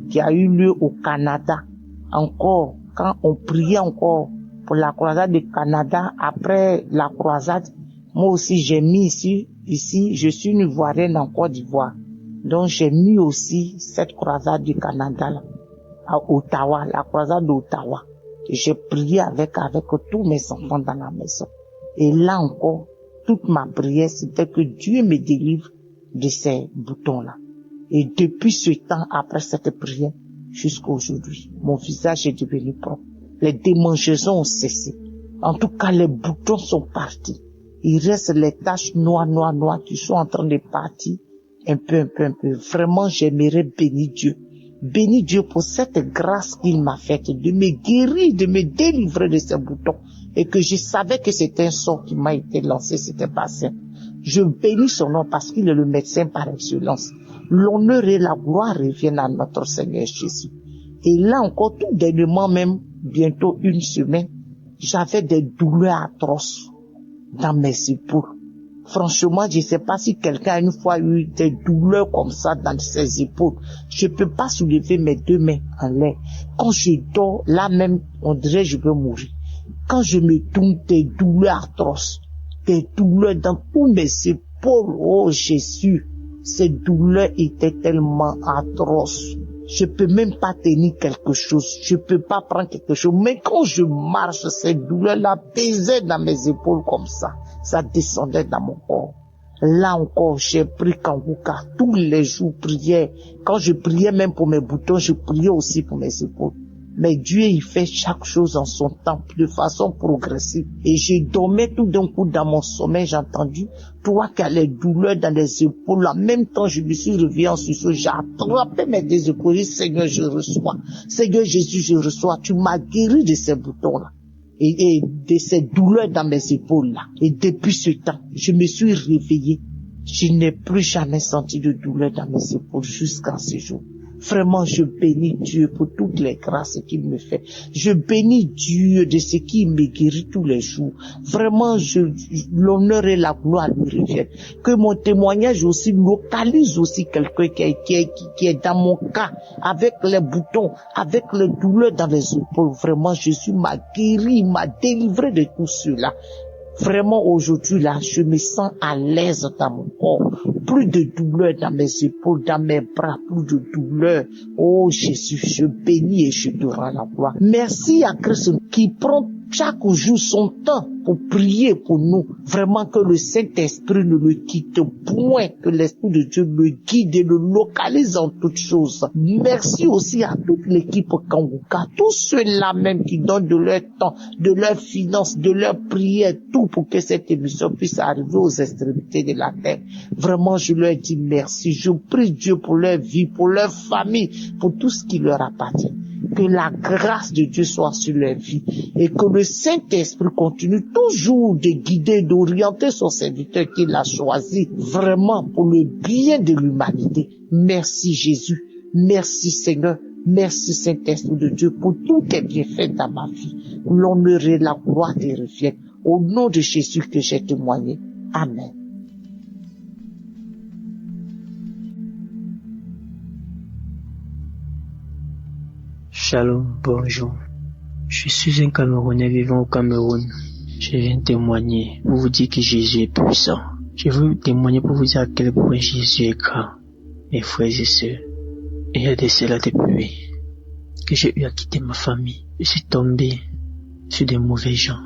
qui a eu lieu au Canada, encore, quand on priait encore pour la croisade du Canada, après la croisade, Moi aussi, j'ai mis ici, je suis une Ivoirienne en Côte d'Ivoire. Donc, j'ai mis aussi cette croisade du Canada, là, à Ottawa, la croisade d'Ottawa. J'ai prié avec tous mes enfants dans la maison. Et là encore, toute ma prière, c'était que Dieu me délivre de ces boutons-là. Et depuis ce temps, après cette prière, jusqu'à aujourd'hui, mon visage est devenu propre. Les démangeaisons ont cessé. En tout cas, les boutons sont partis. Il reste les taches noires qui sont en train de partir un peu. Vraiment, j'aimerais bénir Dieu. Bénis Dieu pour cette grâce qu'il m'a faite de me guérir, de me délivrer de ces boutons. Et que je savais que c'était un sort qui m'a été lancé, c'était pas simple. Je bénis son nom parce qu'il est le médecin par excellence. L'honneur et la gloire reviennent à notre Seigneur Jésus. Et là encore, tout dernièrement même, bientôt une semaine, j'avais des douleurs atroces dans mes épaules. Franchement, je ne sais pas si quelqu'un a une fois eu des douleurs comme ça dans ses épaules. Je ne peux pas soulever mes deux mains en l'air. Quand je dors, là même, on dirait que je veux mourir. Quand je me tourne, des douleurs atroces, des douleurs dans tous mes épaules. Oh Jésus, ces douleurs étaient tellement atroces. Je peux même pas tenir quelque chose. Je peux pas prendre quelque chose. Mais quand je marche, ces douleurs-là pesaient dans mes épaules comme ça. Ça descendait dans mon corps. Là encore, j'ai pris Kanguka. Tous les jours, prière. Quand je priais même pour mes boutons, je priais aussi pour mes épaules. Mais Dieu, il fait chaque chose en son temps, de façon progressive. Et je dormais tout d'un coup dans mon sommeil, j'ai entendu, toi qui as les douleurs dans les épaules, en même temps, je me suis réveillé en sursaut, j'ai attrapé mes deux épaules, j'ai dit, Seigneur, je reçois. Seigneur Jésus, je reçois. Tu m'as guéri de ces boutons-là. Et de ces douleurs dans mes épaules-là. Et depuis ce temps, je me suis réveillé. Je n'ai plus jamais senti de douleur dans mes épaules jusqu'à ce jour. Vraiment, je bénis Dieu pour toutes les grâces qu'il me fait. Je bénis Dieu de ce qu'il me guérit tous les jours. Vraiment, l'honneur et la gloire lui reviennent. Que mon témoignage aussi localise aussi quelqu'un qui est dans mon cas, avec les boutons, avec les douleurs dans les épaules. Vraiment, Jésus m'a guéri, m'a délivré de tout cela. Vraiment, aujourd'hui, là, je me sens à l'aise dans mon corps. Plus de douleur dans mes épaules, dans mes bras, plus de douleur. Oh, Jésus, je bénis et je te rends la gloire. Merci à Christ qui prend chaque jour son temps pour prier pour nous. Vraiment que le Saint-Esprit ne le quitte point, que l'Esprit de Dieu le guide et le localise en toutes choses. Merci aussi à toute l'équipe Kanguka, tous ceux-là même qui donnent de leur temps, de leurs finances, de leur prière, tout pour que cette émission puisse arriver aux extrémités de la terre. Vraiment, je leur dis merci. Je prie Dieu pour leur vie, pour leur famille, pour tout ce qui leur appartient. Que la grâce de Dieu soit sur leur vie et que le Saint-Esprit continue toujours de guider, d'orienter son serviteur qu'il a choisi vraiment pour le bien de l'humanité. Merci Jésus, merci Seigneur, merci Saint-Esprit de Dieu pour tous tes bienfaits dans ma vie. L'honneur et la gloire te reviennent. Au nom de Jésus que j'ai témoigné. Amen. Shalom, bonjour. Je suis un Camerounais vivant au Cameroun. Je viens témoigner pour vous dire que Jésus est puissant. Je veux témoigner pour vous dire à quel point Jésus est grand. Mes frères et sœurs, il y a de cela depuis que j'ai eu à quitter ma famille. Je suis tombé sur des mauvais gens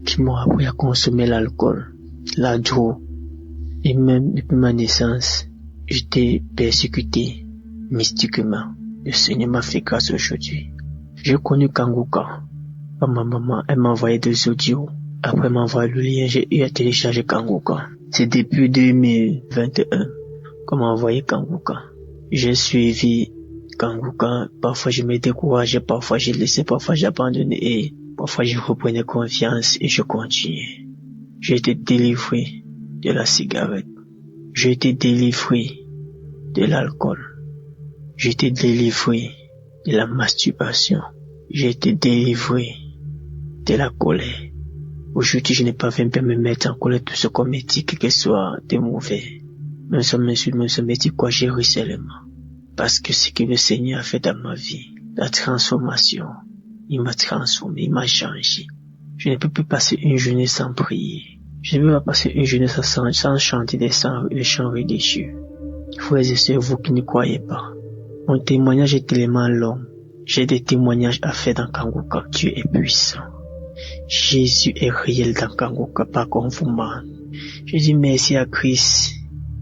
qui m'ont appris à consommer l'alcool, la drogue. Et même depuis ma naissance, j'étais persécuté mystiquement. Le Seigneur m'a fait grâce aujourd'hui. J'ai connu Kanguka. Ma maman, elle m'a envoyé des audios. Après m'envoyer le lien, j'ai eu à télécharger Kanguka. C'est depuis 2021 qu'on m'a envoyé Kanguka. J'ai suivi Kanguka. Parfois je me décourageais, parfois j'ai laissé, parfois j'ai abandonné et parfois je reprenais confiance et je continuais. J'ai été délivré de la cigarette. J'ai été délivré de l'alcool. J'ai été délivré de la masturbation. J'ai été délivré de la colère. Aujourd'hui, je n'ai pas fait me mettre en colère tout ce qu'on me dit, que ce soit de mauvais. Même si on m'insulte, même si on me dit quoi, j'ai ri seulement. Parce que ce que le Seigneur a fait dans ma vie, la transformation, il m'a transformé, il m'a changé. Je ne peux plus passer une journée sans prier. Je ne veux pas passer une journée sans chanter des chants religieux. Frères et sœurs, vous qui ne croyez pas, mon témoignage est tellement long. J'ai des témoignages à faire dans Kanguka. Dieu est puissant. Jésus est réel dans Kanguka, pas qu'on vous ment. Je dis merci à Christ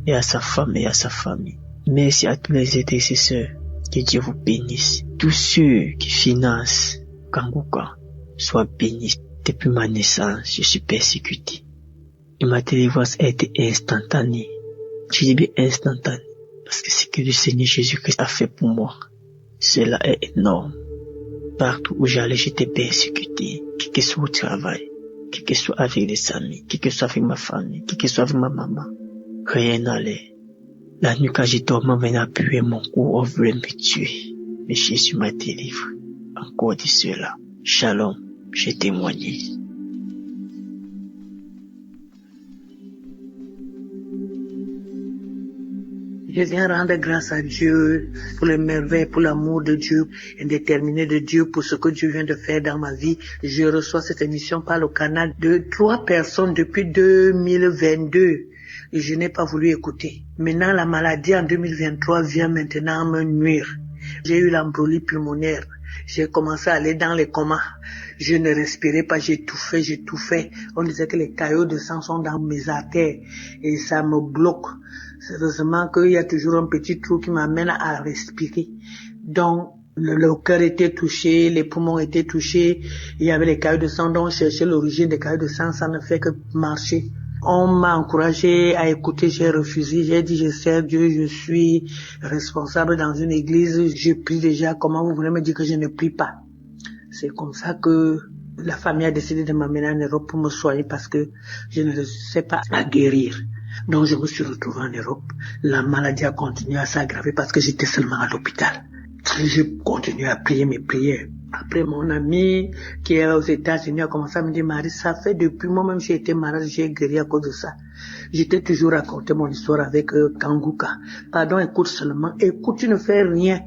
et à sa femme et à sa famille. Merci à tous les intercesseurs. Que Dieu vous bénisse. Tous ceux qui financent Kanguka soient bénis. Depuis ma naissance, je suis persécuté. Et ma délivrance a été instantanée. Je dis bien instantanée. Parce que ce que le Seigneur Jésus-Christ a fait pour moi, cela est énorme. Partout où j'allais, j'étais persécuté. Qui que soit au travail, qui que soit avec les amis, qui que soit avec ma famille, qui que soit avec ma maman. Rien n'allait. La nuit quand j'ai dormi, on venait appuyer mon cou, on voulait me tuer. Mais Jésus m'a délivré. Encore de cela. Shalom, j'ai témoigné. Je viens rendre grâce à Dieu pour les merveilles, pour l'amour de Dieu, indéterminé de Dieu, pour ce que Dieu vient de faire dans ma vie. Je reçois cette émission par le canal de 3 personnes depuis 2022. Et je n'ai pas voulu écouter. Maintenant, la maladie en 2023 vient maintenant me nuire. J'ai eu l'embolie pulmonaire. J'ai commencé à aller dans les comas. Je ne respirais pas, j'étouffais. On disait que les caillots de sang sont dans mes artères et ça me bloque. Sérieusement qu'il y a toujours un petit trou qui m'amène à respirer. Donc, le cœur était touché, les poumons étaient touchés, il y avait les caillots de sang, donc chercher l'origine des caillots de sang, ça ne fait que marcher. On m'a encouragé à écouter, j'ai refusé, j'ai dit je sers Dieu, je suis responsable dans une église, je prie déjà, comment vous voulez me dire que je ne prie pas? C'est comme ça que la famille a décidé de m'amener en Europe pour me soigner parce que je ne sais pas à guérir. Donc je me suis retrouvé en Europe. La maladie a continué à s'aggraver parce que j'étais seulement à l'hôpital. Je continue à prier mes prières. Après, mon ami qui est aux États-Unis a commencé à me dire, Marie, ça fait depuis moi-même j'ai été malade, j'ai guéri à cause de ça. J'étais toujours raconté mon histoire avec Kanguka. Pardon, écoute seulement. Écoute, tu ne fais rien.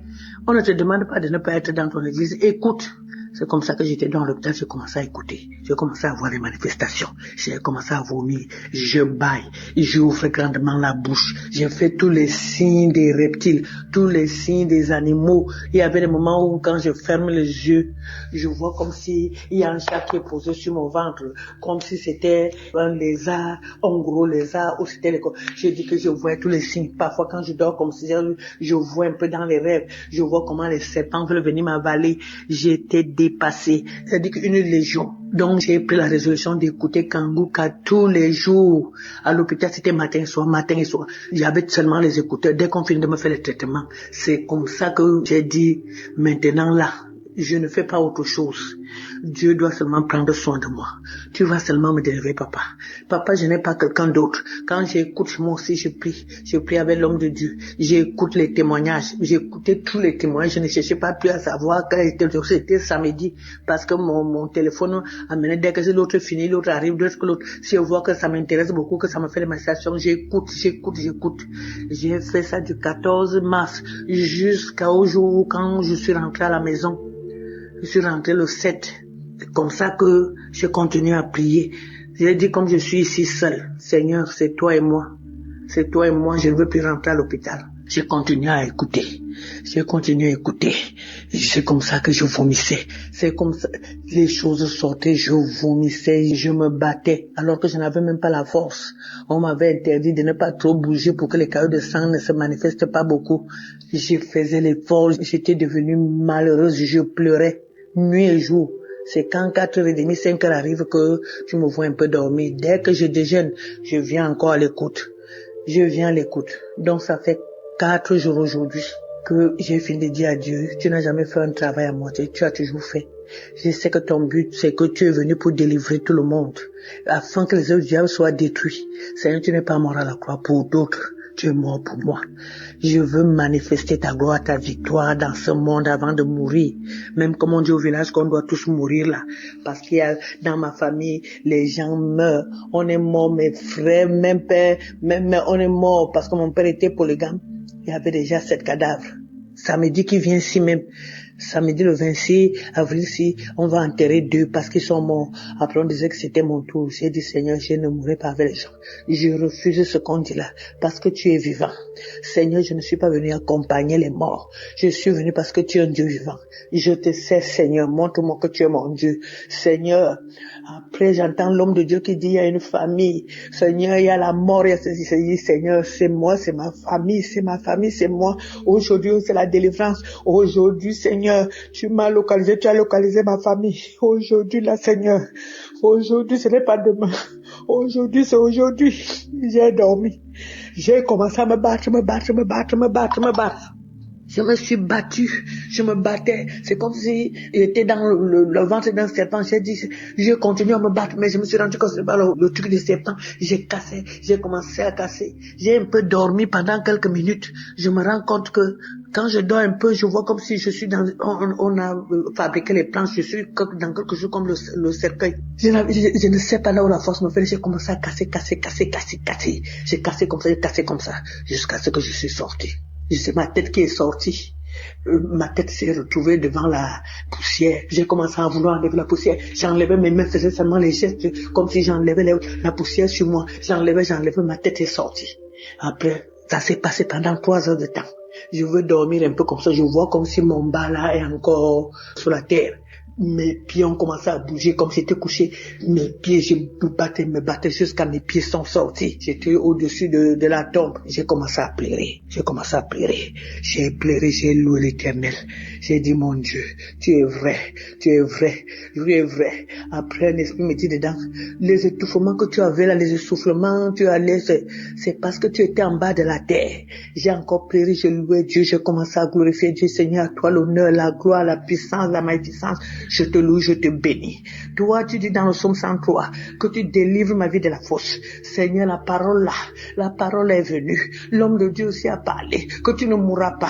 On ne te demande pas de ne pas être dans ton église. Écoute. C'est comme ça que j'étais dans l'hôpital, j'ai commencé à écouter. J'ai commencé à voir les manifestations. J'ai commencé à vomir. Je baille. J'ouvre grandement la bouche. J'ai fait tous les signes des reptiles, tous les signes des animaux. Il y avait des moments où quand je ferme les yeux, je vois comme si il y a un chat qui est posé sur mon ventre, comme si c'était un lézard, un gros lézard, ou c'était je dis que je vois tous les signes. Parfois quand je dors comme si je vois un peu dans les rêves, je vois comment les serpents veulent venir m'avaler. J'étais dépassé, c'est-à-dire qu'une légion. Donc j'ai pris la résolution d'écouter Kanguka tous les jours. À l'hôpital, c'était matin et soir. J'avais seulement les écouteurs. Dès qu'on finit de me faire le traitement, c'est comme ça que j'ai dit, maintenant là, je ne fais pas autre chose. Dieu doit seulement prendre soin de moi. Tu vas seulement me délivrer, papa. Papa, je n'ai pas quelqu'un d'autre. Quand j'écoute, moi aussi, je prie. Je prie avec l'homme de Dieu. J'écoute les témoignages. J'écoutais tous les témoignages. Je ne cherchais pas plus à savoir quel était le jour. C'était samedi. Parce que mon téléphone amenait dès que l'autre finit, l'autre arrive, dès que l'autre. Si je vois que ça m'intéresse beaucoup, que ça me fait des manifestations, j'écoute. J'ai fait ça du 14 mars jusqu'au jour où quand je suis rentré à la maison. Je suis rentré le 7. C'est comme ça que je continue à prier. J'ai dit comme je suis ici seul, Seigneur, c'est toi et moi. C'est toi et moi, je ne veux plus rentrer à l'hôpital. J'ai continué à écouter. C'est comme ça que je vomissais. C'est comme ça, les choses sortaient, je vomissais, je me battais, alors que je n'avais même pas la force. On m'avait interdit de ne pas trop bouger pour que les caillots de sang ne se manifestent pas beaucoup. Je faisais l'effort, j'étais devenue malheureuse, je pleurais, nuit et jour. C'est quand 4h30, 5h arrive que tu me vois un peu dormir. Dès que je déjeune, je viens encore à l'écoute. Donc ça fait 4 jours aujourd'hui que j'ai fini de dire à Dieu, tu n'as jamais fait un travail à moitié, tu as toujours fait. Je sais que ton but, c'est que tu es venu pour délivrer tout le monde, afin que les œuvres du diable soient détruits. Seigneur, tu n'es pas mort à la croix pour d'autres. Tu es mort pour moi. Je veux manifester ta gloire, ta victoire dans ce monde avant de mourir. Même comme on dit au village qu'on doit tous mourir là. Parce qu'il y a dans ma famille, les gens meurent. On est mort, mes frères, même père, même on est mort parce que mon père était polygame. Il y avait déjà 7 cadavres. Samedi qui vient ici même, Samedi le 26 avril, si on va enterrer 2 parce qu'ils sont morts. Après, on disait que c'était mon tour. J'ai dit, Seigneur, je ne mourrai pas avec les gens. Je refuse ce qu'on dit là parce que tu es vivant. Seigneur, je ne suis pas venu accompagner les morts. Je suis venu parce que tu es un Dieu vivant. Je te sais, Seigneur, montre-moi que tu es mon Dieu. Seigneur, après, j'entends l'homme de Dieu qui dit, il y a une famille. Seigneur, il y a la mort, il y a ceci. Seigneur, c'est moi, c'est ma famille, c'est moi. Aujourd'hui, c'est la délivrance. Aujourd'hui, Seigneur, tu m'as localisé, tu as localisé ma famille. Aujourd'hui, là, Seigneur. Aujourd'hui, ce n'est pas demain. Aujourd'hui, c'est aujourd'hui. J'ai dormi. J'ai commencé à me battre. Je me suis battu, je me battais. C'est comme si j'étais dans le ventre d'un serpent. J'ai continué à me battre, mais je me suis rendu compte que c'est pas le truc du serpent. J'ai commencé à casser. J'ai un peu dormi pendant quelques minutes. Je me rends compte que quand je dors un peu, je vois comme si je suis on a fabriqué les planches, je suis dans quelque chose comme le cercueil. Je ne sais pas là où la force me fait. J'ai commencé à casser. J'ai cassé comme ça, jusqu'à ce que je suis sorti. C'est ma tête qui est sortie. Ma tête s'est retrouvée devant la poussière. J'ai commencé à vouloir enlever la poussière. J'enlevais mes mains, faisais seulement les gestes comme si j'enlevais la poussière sur moi. J'enlevais, ma tête est sortie. Après, ça s'est passé pendant 3 heures de temps. Je veux dormir un peu comme ça. Je vois comme si mon bas là est encore sur la terre. Mes pieds ont commencé à bouger comme si j'étais couché. Mes pieds, je me battais jusqu'à mes pieds sont sortis. J'étais au-dessus de la tombe. J'ai commencé à pleurer. J'ai pleuré, j'ai loué l'Éternel. J'ai dit, mon Dieu, tu es vrai. Après, un esprit me dit dedans, les étouffements que tu avais là, les essoufflements, c'est parce que tu étais en bas de la terre. J'ai encore pleuré, j'ai loué Dieu, j'ai commencé à glorifier Dieu. Seigneur, à toi l'honneur, la gloire, la puissance, la magnificence. Je te loue, je te bénis. Toi, tu dis dans le psaume 103 que tu délivres ma vie de la fosse. Seigneur, la parole est venue. L'homme de Dieu aussi a parlé que tu ne mourras pas.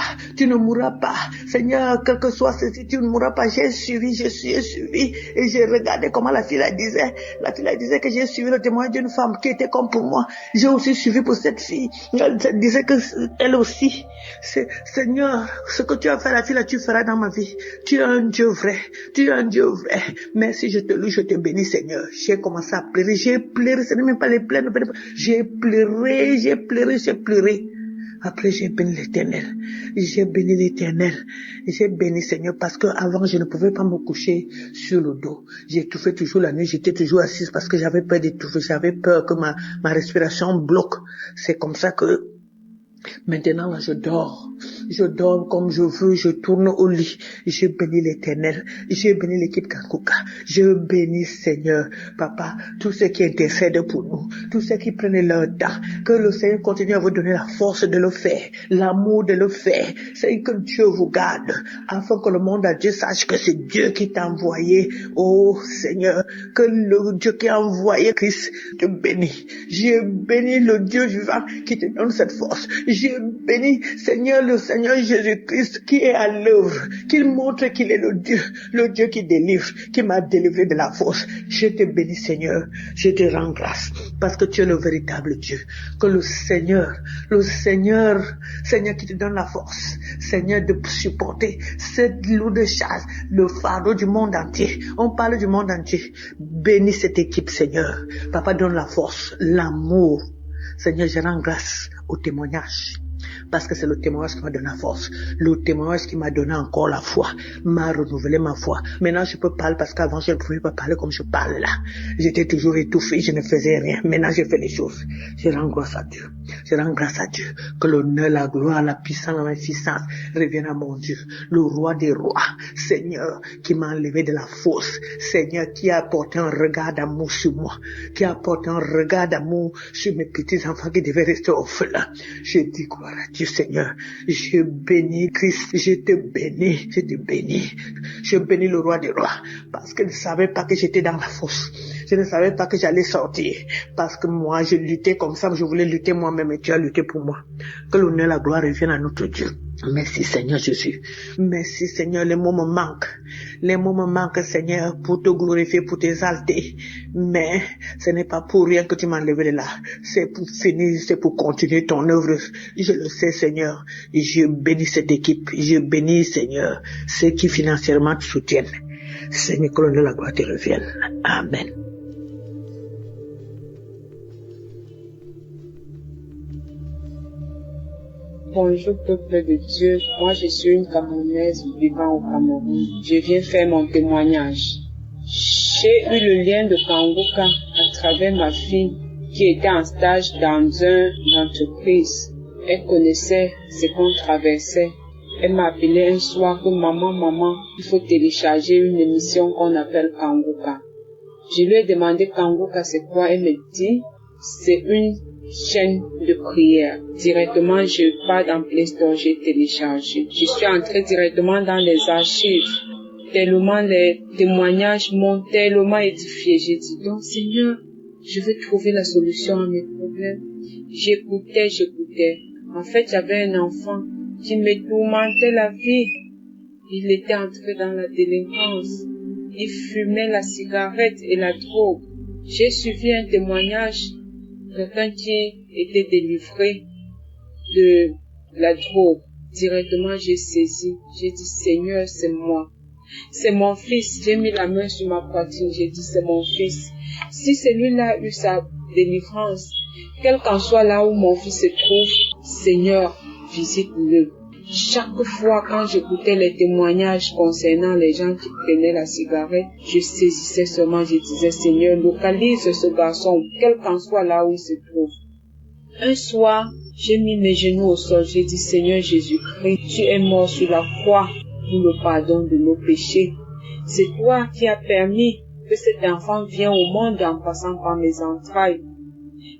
Seigneur, quel que soit ceci, tu ne mourras pas. J'ai suivi et j'ai regardé comment la fille disait. La fille disait que j'ai suivi le témoignage d'une femme qui était comme pour moi. J'ai aussi suivi pour cette fille. Elle disait que elle aussi. Seigneur, ce que tu as fait à la fille là, tu feras dans ma vie. Tu es un Dieu vrai. Merci, je te loue, je te bénis, Seigneur. J'ai commencé à pleurer. Ce n'est même pas les pleurs. J'ai pleuré. Après, j'ai béni l'Éternel. J'ai béni, Seigneur, parce que avant je ne pouvais pas me coucher sur le dos. J'étouffais toujours la nuit, j'étais toujours assise parce que j'avais peur d'étouffer. J'avais peur que ma respiration bloque. C'est comme ça que maintenant, là, je dors comme je veux, je tourne au lit. Je bénis l'Éternel, je bénis l'équipe Kakuka, je bénis Seigneur, Papa, tous ceux qui intercèdent pour nous, tous ceux qui prennent leur temps, que le Seigneur continue à vous donner la force de le faire, l'amour de le faire. C'est que Dieu vous garde, afin que le monde entier sache que c'est Dieu qui t'a envoyé. Oh Seigneur, que le Dieu qui a envoyé Christ te bénit. Je bénis le Dieu vivant qui te donne cette force. Je bénis Seigneur, le Seigneur Jésus-Christ qui est à l'œuvre, qu'il montre qu'il est le Dieu qui délivre, qui m'a délivré de la fosse. Je te bénis Seigneur, je te rends grâce parce que tu es le véritable Dieu. Que le Seigneur qui te donne la force, Seigneur, de supporter cette lourde charge, le fardeau du monde entier. On parle du monde entier. Bénis cette équipe Seigneur. Papa, donne la force, l'amour. Seigneur, je rends grâce au témoignage. Parce que c'est le témoignage qui m'a donné la force. Le témoignage qui m'a donné encore la foi. M'a renouvelé ma foi. Maintenant, je peux parler parce qu'avant, je ne pouvais pas parler comme je parle là. J'étais toujours étouffé, je ne faisais rien. Maintenant, je fais les choses. Je rends grâce à Dieu. Que l'honneur, la gloire, la puissance, la magnificence reviennent à mon Dieu. Le roi des rois. Seigneur, qui m'a enlevé de la fosse. Seigneur, qui a apporté un regard d'amour sur moi. Qui a apporté un regard d'amour sur mes petits enfants qui devaient rester orphelins. Je dis gloire à Dieu Seigneur, je bénis Christ, je bénis le roi des rois, parce que je ne savais pas que j'étais dans la fosse, je ne savais pas que j'allais sortir, parce que moi je luttais comme ça, je voulais lutter moi-même et tu as lutté pour moi. Que l'honneur et la gloire reviennent à notre Dieu. Merci Seigneur Jésus, merci Seigneur, les mots me manquent, Les mots me manquent, Seigneur, pour te glorifier, pour t'exalter. Mais ce n'est pas pour rien que tu m'as levé de là. C'est pour finir, c'est pour continuer ton œuvre. Je le sais, Seigneur. Je bénis cette équipe. Je bénis, Seigneur, ceux qui financièrement te soutiennent. Seigneur, que l'honneur de la gloire te revienne. Amen. Bonjour peuple de Dieu, moi je suis une Camerounaise vivant au Cameroun. Je viens faire mon témoignage. J'ai eu le lien de Kangoka à travers ma fille qui était en stage dans une entreprise. Elle connaissait ce qu'on traversait. Elle m'a appelé un soir que maman, il faut télécharger une émission qu'on appelle Kangoka. Je lui ai demandé Kangoka c'est quoi, elle me dit c'est une chaîne de prière. Directement, je pars dans Play Store, j'ai téléchargé. Je suis entrée directement dans les archives. Tellement les témoignages m'ont tellement édifié. J'ai dit, donc Seigneur, je veux trouver la solution à mes problèmes. J'écoutais. En fait, j'avais un enfant qui me tourmentait la vie. Il était entré dans la délinquance. Il fumait la cigarette et la drogue. J'ai suivi un témoignage. Quelqu'un qui était délivré de la drogue. Directement, j'ai saisi. J'ai dit, Seigneur, c'est moi. C'est mon fils. J'ai mis la main sur ma poitrine. J'ai dit, c'est mon fils. Si celui-là a eu sa délivrance, quel qu'en soit là où mon fils se trouve, Seigneur, visite-le. Chaque fois quand j'écoutais les témoignages concernant les gens qui prenaient la cigarette, je saisissais seulement, je disais, Seigneur, localise ce garçon, quel qu'en soit là où il se trouve. Un soir, j'ai mis mes genoux au sol, j'ai dit, Seigneur Jésus-Christ, tu es mort sur la croix pour le pardon de nos péchés. C'est toi qui as permis que cet enfant vienne au monde en passant par mes entrailles.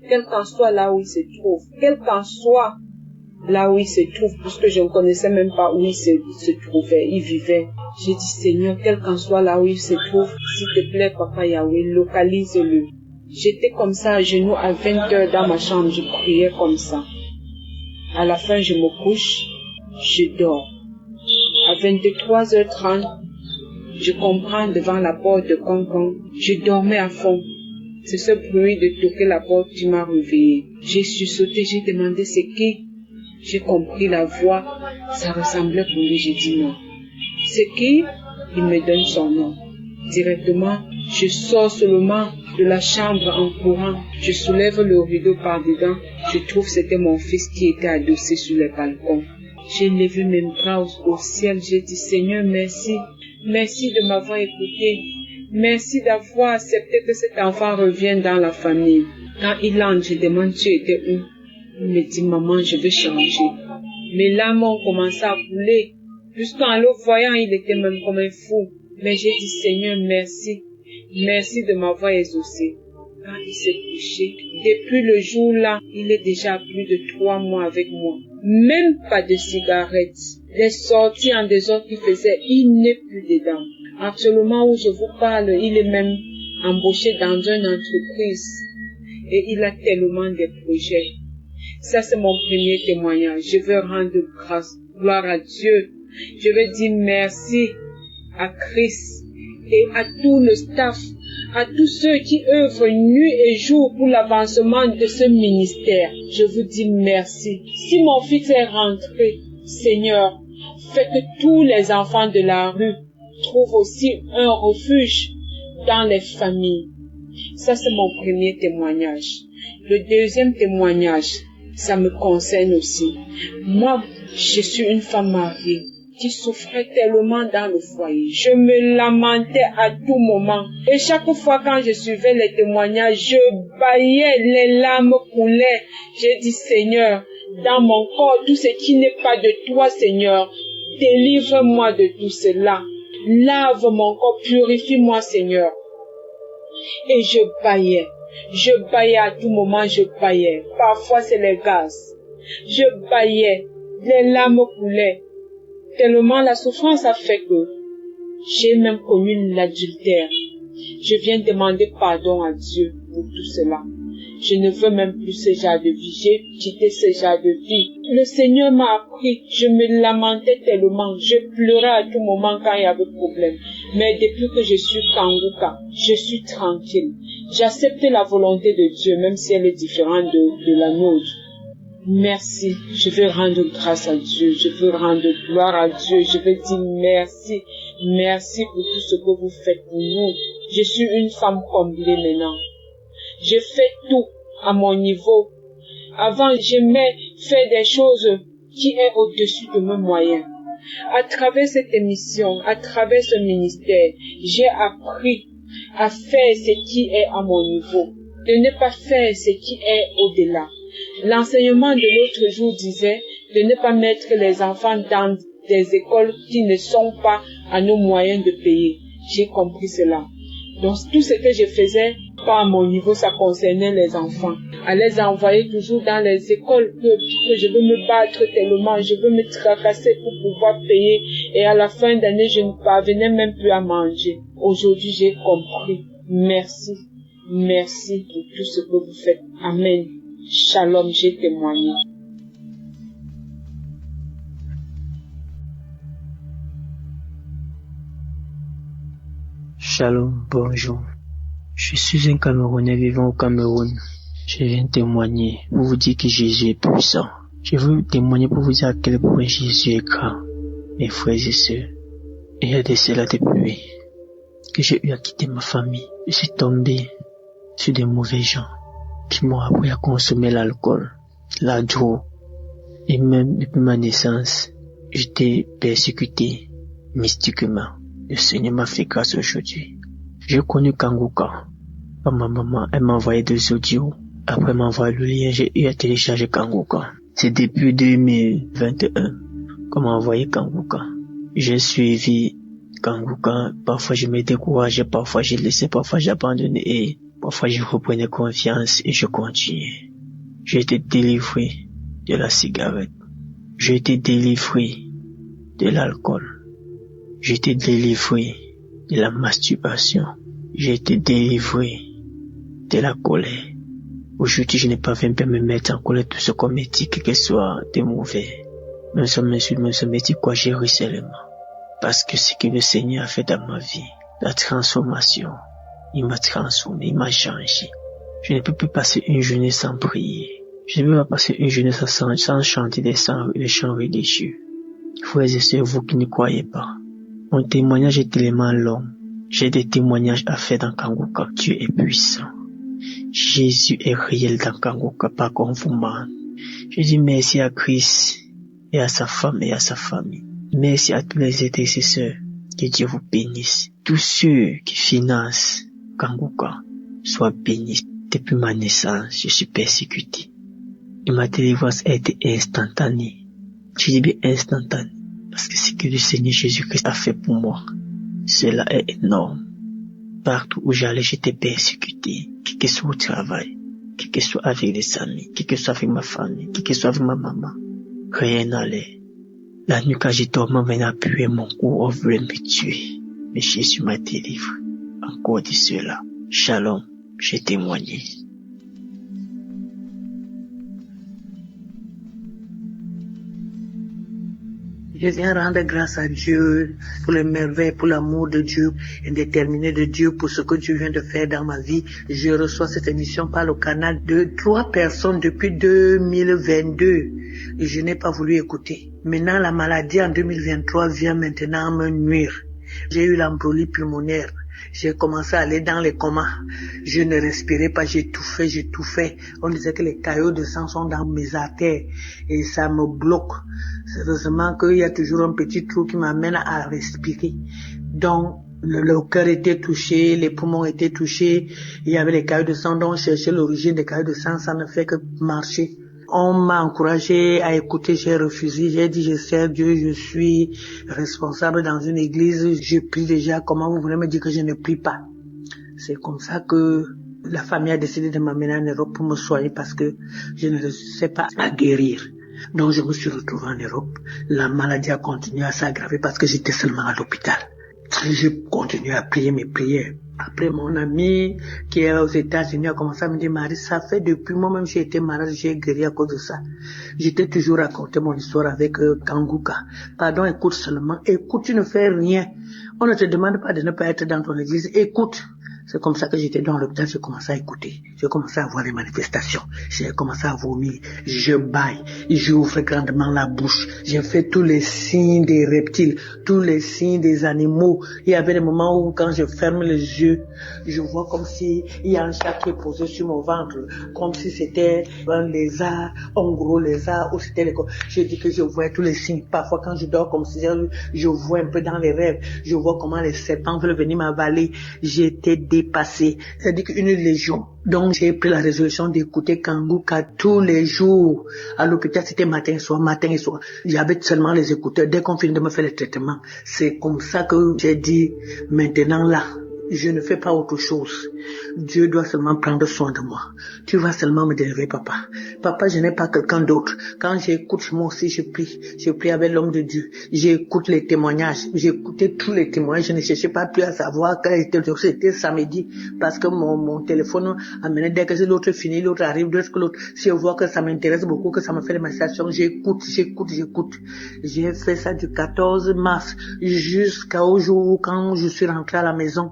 Quel qu'en soit là où il se trouve, quel qu'en soit là où il se trouve, puisque je ne connaissais même pas où il se trouvait, il vivait. J'ai dit, Seigneur, quel qu'en soit là où il se trouve, s'il te plaît, Papa Yahweh, localise-le. J'étais comme ça, à genoux, à 20 heures dans ma chambre, je priais comme ça. À la fin, je me couche, je dors. À 23h30, je comprends devant la porte de Concon, je dormais à fond. C'est ce bruit de toquer la porte qui m'a réveillé. J'ai sursauté, j'ai demandé c'est qui. J'ai compris la voix, ça ressemblait pour lui, j'ai dit non. C'est qui? Il me donne son nom. Directement, je sors seulement de la chambre en courant. Je soulève le rideau par dedans. Je trouve que c'était mon fils qui était adossé sur le balcon. J'ai levé mes bras au ciel. J'ai dit, Seigneur, merci. Merci de m'avoir écouté. Merci d'avoir accepté que cet enfant revienne dans la famille. Quand il entre, je demande, tu étais où? Il me dit, maman, je veux changer. Mes larmes ont commencé à couler. Jusqu'en le voyant, il était même comme un fou. Mais j'ai dit, Seigneur, merci. Merci de m'avoir exaucé. Quand il s'est couché, depuis le jour-là, il est déjà plus de 3 mois avec moi. Même pas de cigarette. Les sorties en désordre qu'il faisait, il n'est plus dedans. Actuellement où je vous parle, il est même embauché dans une entreprise. Et il a tellement de projets. Ça, c'est mon premier témoignage. Je veux rendre grâce, gloire à Dieu. Je veux dire merci à Christ et à tout le staff, à tous ceux qui œuvrent nuit et jour pour l'avancement de ce ministère. Je vous dis merci. Si mon fils est rentré, Seigneur, fais que tous les enfants de la rue trouvent aussi un refuge dans les familles. Ça, c'est mon premier témoignage. Le deuxième témoignage, ça me concerne aussi. Moi, je suis une femme mariée qui souffrait tellement dans le foyer. Je me lamentais à tout moment. Et chaque fois quand je suivais les témoignages, je bâillais, les larmes coulaient. J'ai dit, Seigneur, dans mon corps, tout ce qui n'est pas de toi, Seigneur, délivre-moi de tout cela. Lave mon corps, purifie-moi, Seigneur. Et je bâillais. Je bâillais à tout moment, je bâillais. Parfois, c'est les gaz. Je bâillais. Les larmes coulaient. Tellement la souffrance a fait que j'ai même commis l'adultère. Je viens demander pardon à Dieu pour tout cela. Je ne veux même plus ce genre de vie. J'ai quitté ce genre de vie. Le Seigneur m'a appris. Je me lamentais tellement. Je pleurais à tout moment quand il y avait problème. Mais depuis que je suis Kanguka, je suis tranquille. J'accepte la volonté de Dieu, même si elle est différente de la nôtre. Merci. Je veux rendre grâce à Dieu. Je veux rendre gloire à Dieu. Je veux dire merci. Merci pour tout ce que vous faites pour nous. Je suis une femme comblée maintenant. Je fais tout à mon niveau. Avant, j'aimais faire des choses qui est au-dessus de mes moyens. À travers cette émission, à travers ce ministère, j'ai appris à faire ce qui est à mon niveau, de ne pas faire ce qui est au-delà. L'enseignement de l'autre jour disait de ne pas mettre les enfants dans des écoles qui ne sont pas à nos moyens de payer. J'ai compris cela. Donc tout ce que je faisais, pas à mon niveau, ça concernait les enfants. À les envoyer toujours dans les écoles que je veux me battre tellement, je veux me tracasser pour pouvoir payer. Et à la fin d'année, je ne parvenais même plus à manger. Aujourd'hui, j'ai compris. Merci. Merci pour tout ce que vous faites. Amen. Shalom, j'ai témoigné. Shalom, bonjour. Je suis un Camerounais vivant au Cameroun. Je viens témoigner pour vous dire que Jésus est puissant. Je veux témoigner pour vous dire à quel point Jésus est grand. Mes frères et sœurs, il y a de cela depuis que j'ai eu à quitter ma famille. Je suis tombé sur des mauvais gens qui m'ont appris à consommer l'alcool, la drogue. Et même depuis ma naissance, j'étais persécuté mystiquement. Le Seigneur m'a fait grâce aujourd'hui. J'ai connu Kanguka. Ma maman, elle m'a envoyé des audios. Après m'envoyer le lien, j'ai eu à télécharger Kanguka. C'est depuis 2021 qu'on m'a envoyé Kanguka. J'ai suivi Kanguka. Parfois je me décourageais, parfois j'ai laissé, parfois j'ai abandonné et parfois je reprenais confiance et je continuais. J'ai été délivré de la cigarette. J'ai été délivré de l'alcool. J'ai été délivré de la masturbation. J'ai été délivré de la colère. Aujourd'hui, je n'ai pas même me mettre en colère tout ce qu'on me dit, que ce soit de mauvais. Même si on m'insulte, même si on me dit quoi, j'ai ri seulement. Parce que ce que le Seigneur a fait dans ma vie, la transformation, il m'a transformé, il m'a changé. Je ne peux plus passer une journée sans prier. Je ne peux pas passer une journée sans chanter des chants religieux. Frères et sœurs, vous qui ne croyez pas, mon témoignage est tellement long. J'ai des témoignages à faire dans Kanguka. Dieu est puissant. Jésus est réel dans Kanguka, pas comme vous ment. Je dis merci à Christ et à sa femme et à sa famille. Merci à tous les intercesseurs. Que Dieu vous bénisse. Tous ceux qui financent Kanguka soient bénis. Depuis ma naissance, je suis persécuté. Et ma délivrance a été instantanée. Je dis bien instantanée. Parce que ce que le Seigneur Jésus-Christ a fait pour moi, cela est énorme. Partout où j'allais, j'étais persécuté. Quel que soit au travail, quel que soit avec les amis, quel que soit avec ma famille, quel que soit avec ma maman. Rien n'allait. La nuit quand j'ai dormi, on venait appuyer mon cou, on voulait me tuer. Mais Jésus m'a délivré. Encore de cela. Shalom, j'ai témoigné. Je viens rendre grâce à Dieu pour les merveilles, pour l'amour de Dieu indéterminé de Dieu, pour ce que Dieu vient de faire dans ma vie. Je reçois cette émission par le canal de 3 personnes depuis 2022 et je n'ai pas voulu écouter. Maintenant, la maladie en 2023 vient maintenant me nuire. J'ai eu l'embolie pulmonaire. J'ai commencé à aller dans les comas. Je ne respirais pas, j'étouffais. On disait que les caillots de sang sont dans mes artères et ça me bloque. C'est heureusement qu'il y a toujours un petit trou qui m'amène à respirer. Donc, le cœur était touché, les poumons étaient touchés, il y avait les caillots de sang, donc chercher l'origine des caillots de sang, ça ne fait que marcher. On m'a encouragé à écouter, j'ai refusé, j'ai dit je sers Dieu, je suis responsable dans une église, je prie déjà, comment vous voulez me dire que je ne prie pas? C'est comme ça que la famille a décidé de m'amener en Europe pour me soigner parce que je ne sais pas à guérir. Donc je me suis retrouvé en Europe, la maladie a continué à s'aggraver parce que j'étais seulement à l'hôpital. Je continue à prier mes prières. Après, mon ami qui est aux États-Unis a commencé à me dire, Marie, ça fait depuis moi-même j'ai été malade, j'ai guéri à cause de ça. J'étais toujours raconté mon histoire avec Kanguka. Pardon, écoute seulement. Écoute, tu ne fais rien. On ne te demande pas de ne pas être dans ton église. Écoute. C'est comme ça que j'étais dans l'hôpital, j'ai commencé à écouter. J'ai commencé à voir les manifestations. J'ai commencé à vomir. Je baille. J'ouvre grandement la bouche. J'ai fait tous les signes des reptiles, tous les signes des animaux. Il y avait des moments où quand je ferme les yeux, je vois comme si il y a un chat qui est posé sur mon ventre, comme si c'était un lézard, un gros lézard, ou c'était les... Je dis que je vois tous les signes. Parfois quand je dors comme si je vois un peu dans les rêves. Je vois comment les serpents veulent venir m'avaler. J'étais dépassé. C'est-à-dire qu'une légion. Donc j'ai pris la résolution d'écouter Kanguka tous les jours. À l'hôpital, c'était matin et soir, matin et soir. J'avais seulement les écouteurs. Dès qu'on finit de me faire le traitement, c'est comme ça que j'ai dit, maintenant là, je ne fais pas autre chose. Dieu doit seulement prendre soin de moi. Tu vas seulement me délivrer, papa. Papa, je n'ai pas quelqu'un d'autre. Quand j'écoute, moi aussi, je prie. Je prie avec l'homme de Dieu. J'écoute les témoignages. J'écoutais tous les témoignages. Je ne cherchais pas plus à savoir quel était le jour. C'était samedi. Parce que mon téléphone amenait, dès que l'autre finit, l'autre arrive, dès que l'autre, si je vois que ça m'intéresse beaucoup, que ça me fait des manifestations, j'écoute. J'ai fait ça du 14 mars jusqu'au jour où quand je suis rentré à la maison.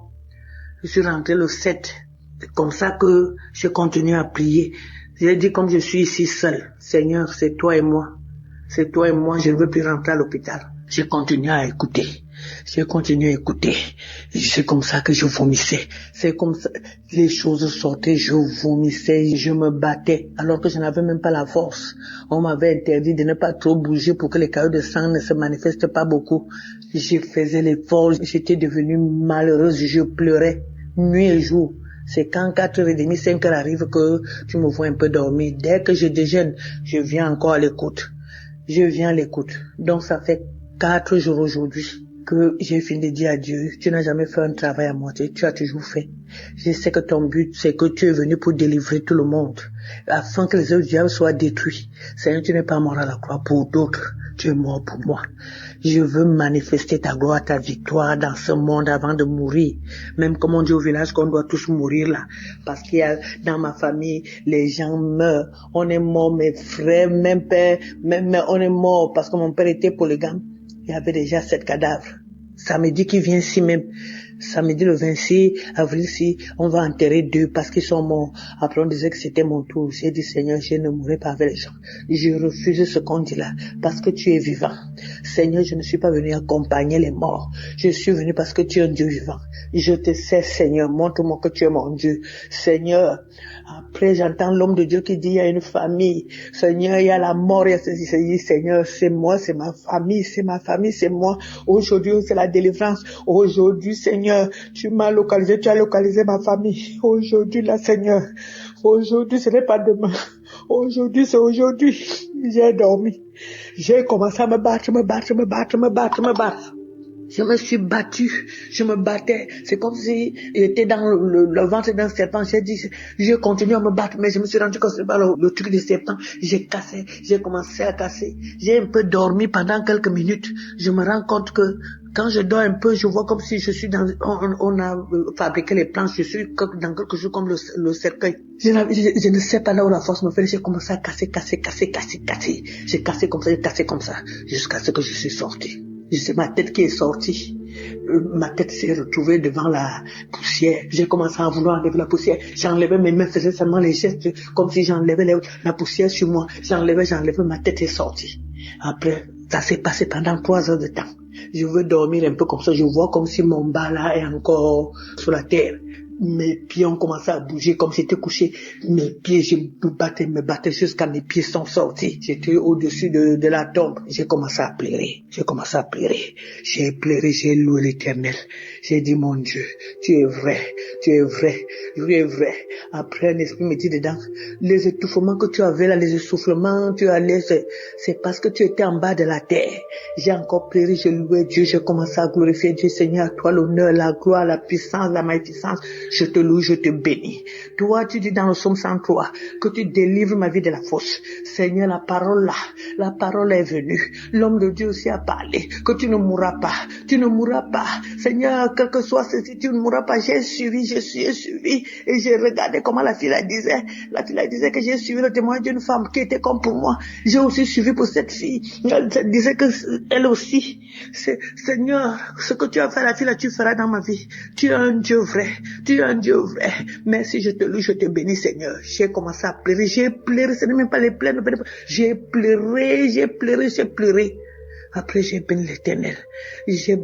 Je suis rentré le 7. C'est comme ça que je continue à prier. J'ai dit comme je suis ici seul, Seigneur, c'est toi et moi. C'est toi et moi, je ne veux plus rentrer à l'hôpital. J'ai continué à écouter. C'est comme ça que je vomissais. C'est comme ça, les choses sortaient, je vomissais, je me battais, alors que je n'avais même pas la force. On m'avait interdit de ne pas trop bouger pour que les caillots de sang ne se manifestent pas beaucoup. Je faisais l'effort, j'étais devenue malheureuse, je pleurais, nuit et jour. C'est quand 4h30, 5h arrive que tu me vois un peu dormir. Dès que je déjeune, je viens encore à l'écoute. Donc ça fait 4 jours aujourd'hui que j'ai fini de dire à Dieu, tu n'as jamais fait un travail à moitié, tu as toujours fait. Je sais que ton but, c'est que tu es venu pour délivrer tout le monde, afin que les œuvres du diable soient détruits. Seigneur, tu n'es pas mort à la croix pour d'autres, tu es mort pour moi. Je veux manifester ta gloire, ta victoire dans ce monde avant de mourir. Même comme on dit au village qu'on doit tous mourir là. Parce qu'il y a, dans ma famille, les gens meurent. On est mort, mes frères, même père, même on est mort parce que mon père était polygame. Il y avait déjà 7 cadavres. Samedi qui vient ici même, samedi le 26 avril, si on va enterrer 2 parce qu'ils sont morts. Après on disait que c'était mon tour. J'ai dit Seigneur, je ne mourrai pas avec les gens. Je refuse ce qu'on dit là parce que tu es vivant. Seigneur, je ne suis pas venu accompagner les morts. Je suis venu parce que tu es un Dieu vivant. Je te sais, Seigneur, montre-moi que tu es mon Dieu. Seigneur, après j'entends l'homme de Dieu qui dit il y a une famille. Seigneur, il y a la mort, il y a ceci. Seigneur, c'est moi, c'est ma famille, c'est moi. Aujourd'hui, c'est la délivrance. Aujourd'hui, Seigneur, tu m'as localisé, tu as localisé ma famille. Aujourd'hui, là, Seigneur. Aujourd'hui, ce n'est pas demain. Aujourd'hui, c'est aujourd'hui. J'ai dormi. J'ai commencé à me battre. Je me suis battue, je me battais. C'est comme si j'étais dans le ventre d'un serpent. J'ai dit, je continue à me battre, mais je me suis rendu compte que c'est pas le truc du serpent. J'ai commencé à casser. J'ai un peu dormi pendant quelques minutes. Je me rends compte que quand je dors un peu, je vois comme si je suis on a fabriqué les planches, je suis dans quelque chose comme le cercueil. Je ne sais pas là où la force me fait, j'ai commencé à casser. J'ai cassé comme ça, jusqu'à ce que je suis sorti. C'est ma tête qui est sortie. Ma tête s'est retrouvée devant la poussière. J'ai commencé à vouloir enlever la poussière. J'enlevais mes mains, faisais seulement les gestes, comme si j'enlevais la poussière sur moi. J'enlevais, ma tête est sortie. Après, ça s'est passé pendant 3 heures de temps. Je veux dormir un peu comme ça. Je vois comme si mon bas là est encore sur la terre. Mes pieds ont commencé à bouger comme j'étais couché. Mes pieds, je me battais jusqu'à mes pieds sont sortis. J'étais au-dessus de la tombe. J'ai commencé à pleurer. J'ai pleuré, j'ai loué l'Éternel. J'ai dit, mon Dieu, tu es vrai. Après, un esprit me dit dedans, les étouffements que tu avais là, les essoufflements, tu allais, c'est parce que tu étais en bas de la terre. J'ai encore pleuré, j'ai loué Dieu, j'ai commencé à glorifier Dieu. Seigneur, à toi l'honneur, la gloire, la puissance, la magnificence. Je te loue, je te bénis. Toi, tu dis dans le psaume 103 que tu délivres ma vie de la fosse. Seigneur, la parole est venue. L'homme de Dieu aussi a parlé, que tu ne mourras pas. Tu ne mourras pas. Seigneur, quel que soit ceci, tu ne mourras pas. J'ai suivi, et j'ai regardé comment la fille disait. La fille disait que j'ai suivi le témoignage d'une femme qui était comme pour moi. J'ai aussi suivi pour cette fille. Elle disait que elle aussi. Seigneur, ce que tu as fait à la fille là, tu feras dans ma vie. Tu es un Dieu vrai. Tu es un Dieu vrai. Merci, je te loue, je te bénis, Seigneur. J'ai commencé à pleurer. J'ai pleuré. Ce n'est même pas les pleurs. J'ai pleuré. Après, j'ai béni l'Éternel. J'ai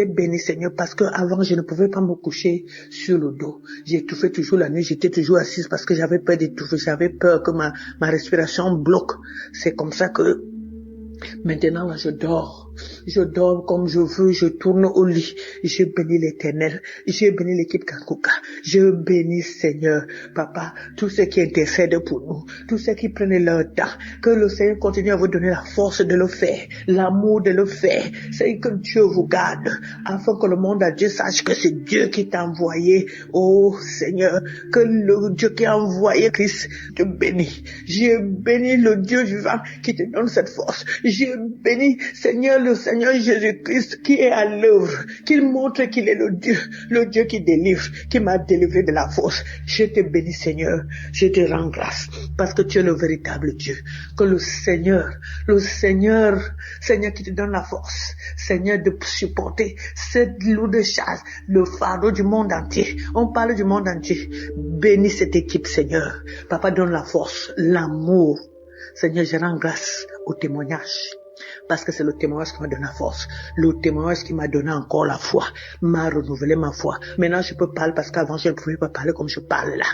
béni, Seigneur, parce que avant, je ne pouvais pas me coucher sur le dos. J'étouffais toujours la nuit. J'étais toujours assise parce que j'avais peur d'étouffer. J'avais peur que ma respiration bloque. C'est comme ça que maintenant, là, je dors. Je dors comme je veux, je tourne au lit. Je bénis l'Éternel. Je bénis l'équipe Kanguka. Je bénis Seigneur, Papa, tous ceux qui intercèdent pour nous, tous ceux qui prennent leur temps. Que le Seigneur continue à vous donner la force de le faire, l'amour de le faire. C'est que Dieu vous garde, afin que le monde entier sache que c'est Dieu qui t'a envoyé. Oh Seigneur, que le Dieu qui a envoyé Christ te bénit. Je bénis le Dieu vivant qui te donne cette force. Je bénis Seigneur, le Seigneur Jésus-Christ qui est à l'œuvre, qu'il montre qu'il est le Dieu qui délivre, qui m'a délivré de la force. Je te bénis Seigneur, je te rends grâce, parce que tu es le véritable Dieu. Que le Seigneur qui te donne la force, Seigneur, de supporter cette lourde charge, le fardeau du monde entier. On parle du monde entier. Bénis cette équipe Seigneur. Papa, donne la force, l'amour. Seigneur, je rends grâce au témoignage. Parce que c'est le témoignage qui m'a donné la force. Le témoignage qui m'a donné encore la foi. M'a renouvelé ma foi. Maintenant, je peux parler parce qu'avant, je ne pouvais pas parler comme je parle là.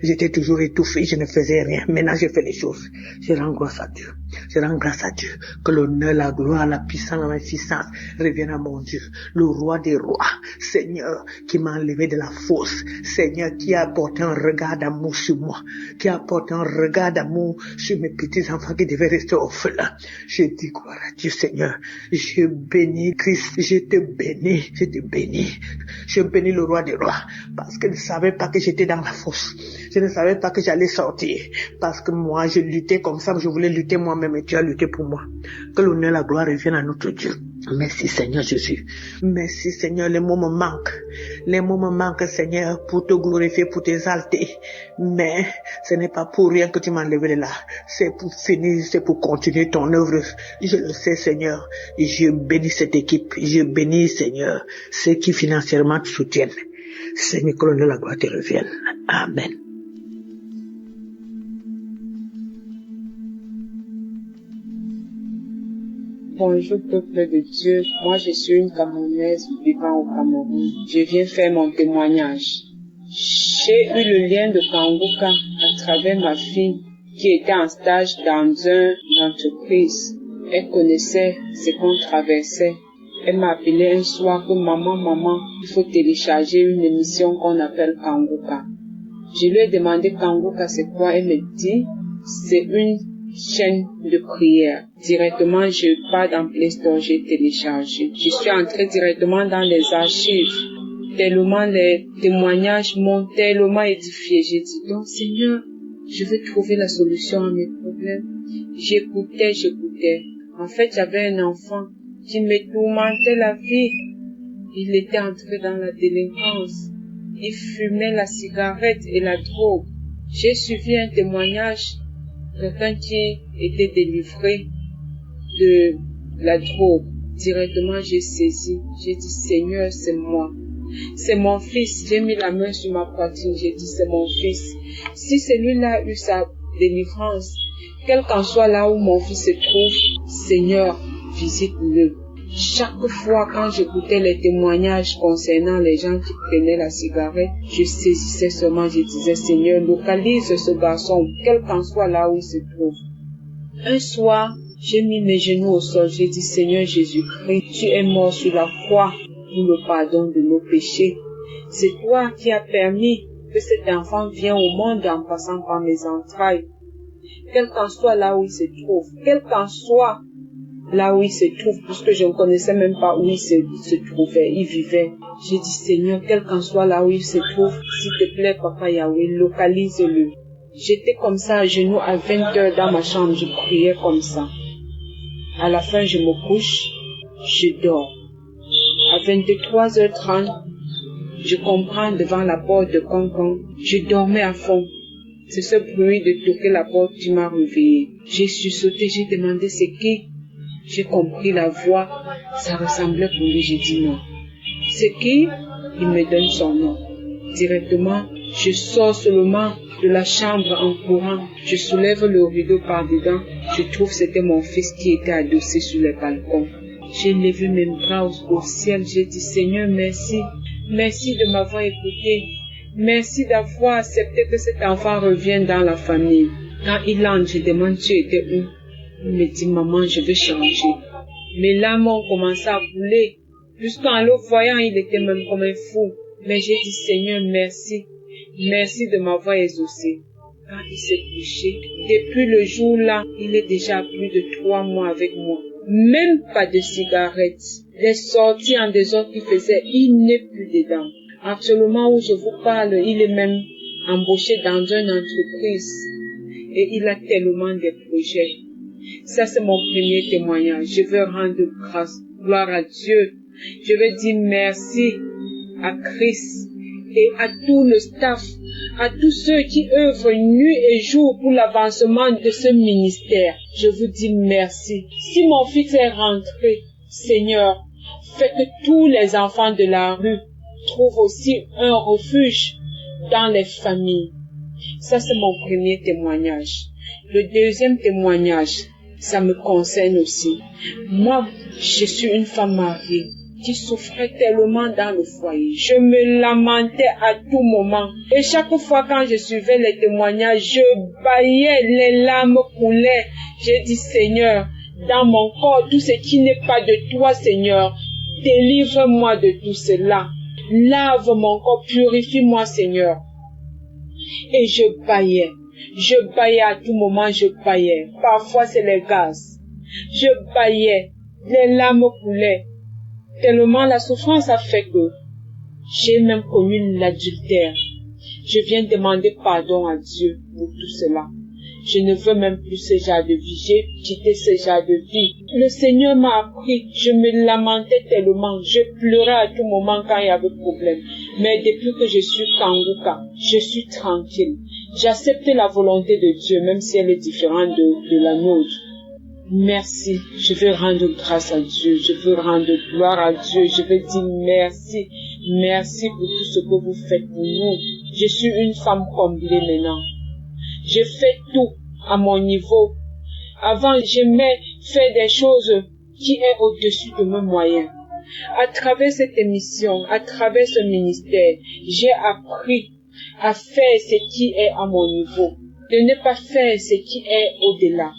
J'étais toujours étouffé, je ne faisais rien. Maintenant, je fais les choses. Je rends grâce à Dieu. Je rends grâce à Dieu. Que l'honneur, la gloire, la puissance, la magnificence reviennent à mon Dieu. Le roi des rois. Seigneur, qui m'a enlevé de la fosse. Seigneur, qui a apporté un regard d'amour sur moi. Qui a apporté un regard d'amour sur mes petits enfants qui devaient rester orphelins. Je dis gloire à Dieu, Seigneur. Je bénis Christ. Je te bénis. Je bénis le roi des rois. Parce qu'il ne savait pas que j'étais dans la fosse. Je ne savais pas que j'allais sortir. Parce que moi, je luttais comme ça. Je voulais lutter moi-même et tu as lutté pour moi. Que l'honneur et la gloire reviennent à notre Dieu. Merci Seigneur Jésus. Merci Seigneur. Les mots me manquent. Les mots me manquent Seigneur pour te glorifier, pour t'exalter. Mais ce n'est pas pour rien que tu m'as enlevé de là. C'est pour finir, c'est pour continuer ton œuvre. Je le sais Seigneur. Et je bénis cette équipe. Je bénis Seigneur ceux qui financièrement te soutiennent. Seigneur, que l'honneur et la gloire te reviennent. Amen. Bonjour peuple de Dieu, moi je suis une Camerounaise vivant au Cameroun. Je viens faire mon témoignage. J'ai eu le lien de Kanguka à travers ma fille qui était en stage dans une entreprise. Elle connaissait ce qu'on traversait. Elle m'a appelé un soir que maman, il faut télécharger une émission qu'on appelle Kanguka. Je lui ai demandé Kanguka c'est quoi, elle me dit c'est une chaîne de prière. Directement, je pars dans Play Store, j'ai téléchargé. Je suis entrée directement dans les archives. Tellement les témoignages m'ont tellement édifié. J'ai dit, donc Seigneur, je veux trouver la solution à mes problèmes. J'écoutais. En fait, j'avais un enfant qui me tourmentait la vie. Il était entré dans la délinquance. Il fumait la cigarette et la drogue. J'ai suivi un témoignage. Quelqu'un qui était délivré de la drogue. Directement, j'ai saisi. J'ai dit, Seigneur, c'est moi. C'est mon fils. J'ai mis la main sur ma poitrine. J'ai dit, c'est mon fils. Si celui-là a eu sa délivrance, quel qu'en soit là où mon fils se trouve, Seigneur, visite-le. Chaque fois quand j'écoutais les témoignages concernant les gens qui prenaient la cigarette, je saisissais seulement, je disais, Seigneur, localise ce garçon, quel qu'en soit là où il se trouve. Un soir, j'ai mis mes genoux au sol, j'ai dit, Seigneur Jésus-Christ, tu es mort sur la croix pour le pardon de nos péchés. C'est toi qui as permis que cet enfant vienne au monde en passant par mes entrailles. Quel qu'en soit là où il se trouve, quel qu'en soit là où il se trouve, puisque je ne connaissais même pas où il se trouvait, il vivait. J'ai dit, Seigneur, quel qu'en soit là où il se trouve, s'il te plaît, Papa Yahweh, localise-le. J'étais comme ça, à genoux, à 20h dans ma chambre, je priais comme ça. À la fin, je me couche, je dors. À 23h30, je comprends devant la porte de Cancan, je dormais à fond. C'est ce bruit de toquer la porte qui m'a réveillé. J'ai sursauté, j'ai demandé c'est qui. J'ai compris la voix, ça ressemblait pour lui, j'ai dit non. C'est qui? Il me donne son nom. Directement, je sors seulement de la chambre en courant. Je soulève le rideau par dedans. Je trouve que c'était mon fils qui était adossé sur le balcon. J'ai levé mes bras au ciel. J'ai dit Seigneur, merci. Merci de m'avoir écouté. Merci d'avoir accepté que cet enfant revienne dans la famille. Quand il entre, je demande tu étais où? Il me dit maman, je veux changer. Mes larmes ont commencé à couler. Jusqu'en le voyant, il était même comme un fou. Mais j'ai dit Seigneur, merci. Merci de m'avoir exaucé. Quand il s'est couché, depuis le jour-là, il est déjà plus de 3 mois avec moi. Même pas de cigarettes. Les sorties en désordre qu'il faisait, il n'est plus dedans. Actuellement où je vous parle, il est même embauché dans une entreprise. Et il a tellement de projets. Ça, c'est mon premier témoignage. Je veux rendre grâce, gloire à Dieu. Je veux dire merci à Christ et à tout le staff, à tous ceux qui œuvrent nuit et jour pour l'avancement de ce ministère. Je vous dis merci. Si mon fils est rentré, Seigneur, fais que tous les enfants de la rue trouvent aussi un refuge dans les familles. Ça, c'est mon premier témoignage. Le deuxième témoignage, ça me concerne aussi. Moi, je suis une femme mariée qui souffrait tellement dans le foyer. Je me lamentais à tout moment. Et chaque fois quand je suivais les témoignages, je bâillais, les larmes coulaient. J'ai dit, Seigneur, dans mon corps, tout ce qui n'est pas de toi, Seigneur, délivre-moi de tout cela. Lave mon corps, purifie-moi, Seigneur. Et je bâillais. Je bâillais à tout moment, je bâillais. Parfois, c'est les gaz. Je bâillais. Les larmes coulaient. Tellement la souffrance a fait que j'ai même connu l'adultère. Je viens demander pardon à Dieu pour tout cela. Je ne veux même plus ce genre de vie. J'ai quitté ce genre de vie. Le Seigneur m'a appris. Je me lamentais tellement. Je pleurais à tout moment quand il y avait problème. Mais depuis que je suis Kanguka, je suis tranquille. J'accepte la volonté de Dieu, même si elle est différente de la nôtre. Merci. Je veux rendre grâce à Dieu. Je veux rendre gloire à Dieu. Je veux dire merci. Merci pour tout ce que vous faites pour nous. Je suis une femme comblée maintenant. Je fais tout à mon niveau. Avant, j'aimais faire des choses qui est au-dessus de mes moyens. À travers cette émission, à travers ce ministère, j'ai appris à faire ce qui est à mon niveau, de ne pas faire ce qui est au-delà.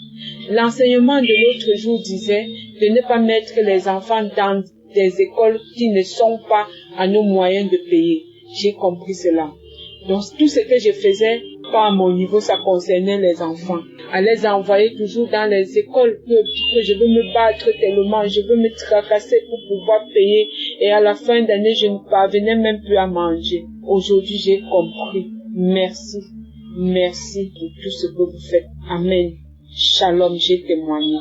L'enseignement de l'autre jour disait de ne pas mettre les enfants dans des écoles qui ne sont pas à nos moyens de payer. J'ai compris cela. Donc tout ce que je faisais, pas à mon niveau, ça concernait les enfants. À les envoyer toujours dans les écoles que je veux me battre tellement, je veux me tracasser pour pouvoir payer. Et à la fin d'année, je ne parvenais même plus à manger. Aujourd'hui, j'ai compris. Merci. Merci pour tout ce que vous faites. Amen. Shalom, j'ai témoigné.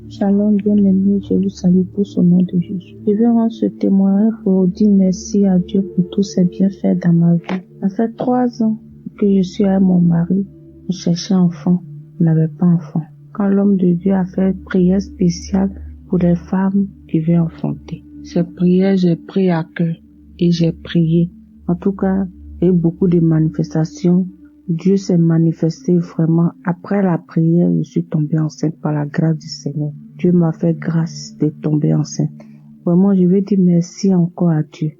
Shalom, bien-aimé, je vous salue pour ce nom de Jésus. Je vais rendre ce témoignage pour dire merci à Dieu pour tous ses bienfaits dans ma vie. Ça fait 3 ans que je suis avec mon mari. On cherchait enfant, on n'avait pas enfant. Quand l'homme de Dieu a fait une prière spéciale pour les femmes qui veulent enfanter. Cette prière, j'ai pris à cœur et j'ai prié. En tout cas, il y a eu beaucoup de manifestations. Dieu s'est manifesté vraiment. Après la prière, je suis tombée enceinte par la grâce du Seigneur. Dieu m'a fait grâce de tomber enceinte. Vraiment, je veux dire merci encore à Dieu.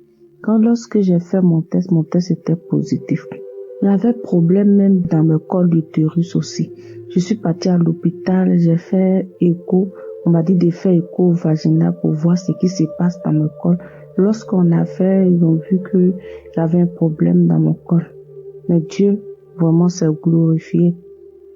Lorsque j'ai fait mon test était positif. J'avais problème même dans le col d'utérus aussi. Je suis partie à l'hôpital, j'ai fait écho. On m'a dit de faire écho vaginal pour voir ce qui se passe dans le col. Lorsqu'on a fait, ils ont vu que j'avais un problème dans mon col. Mais Dieu vraiment s'est glorifié.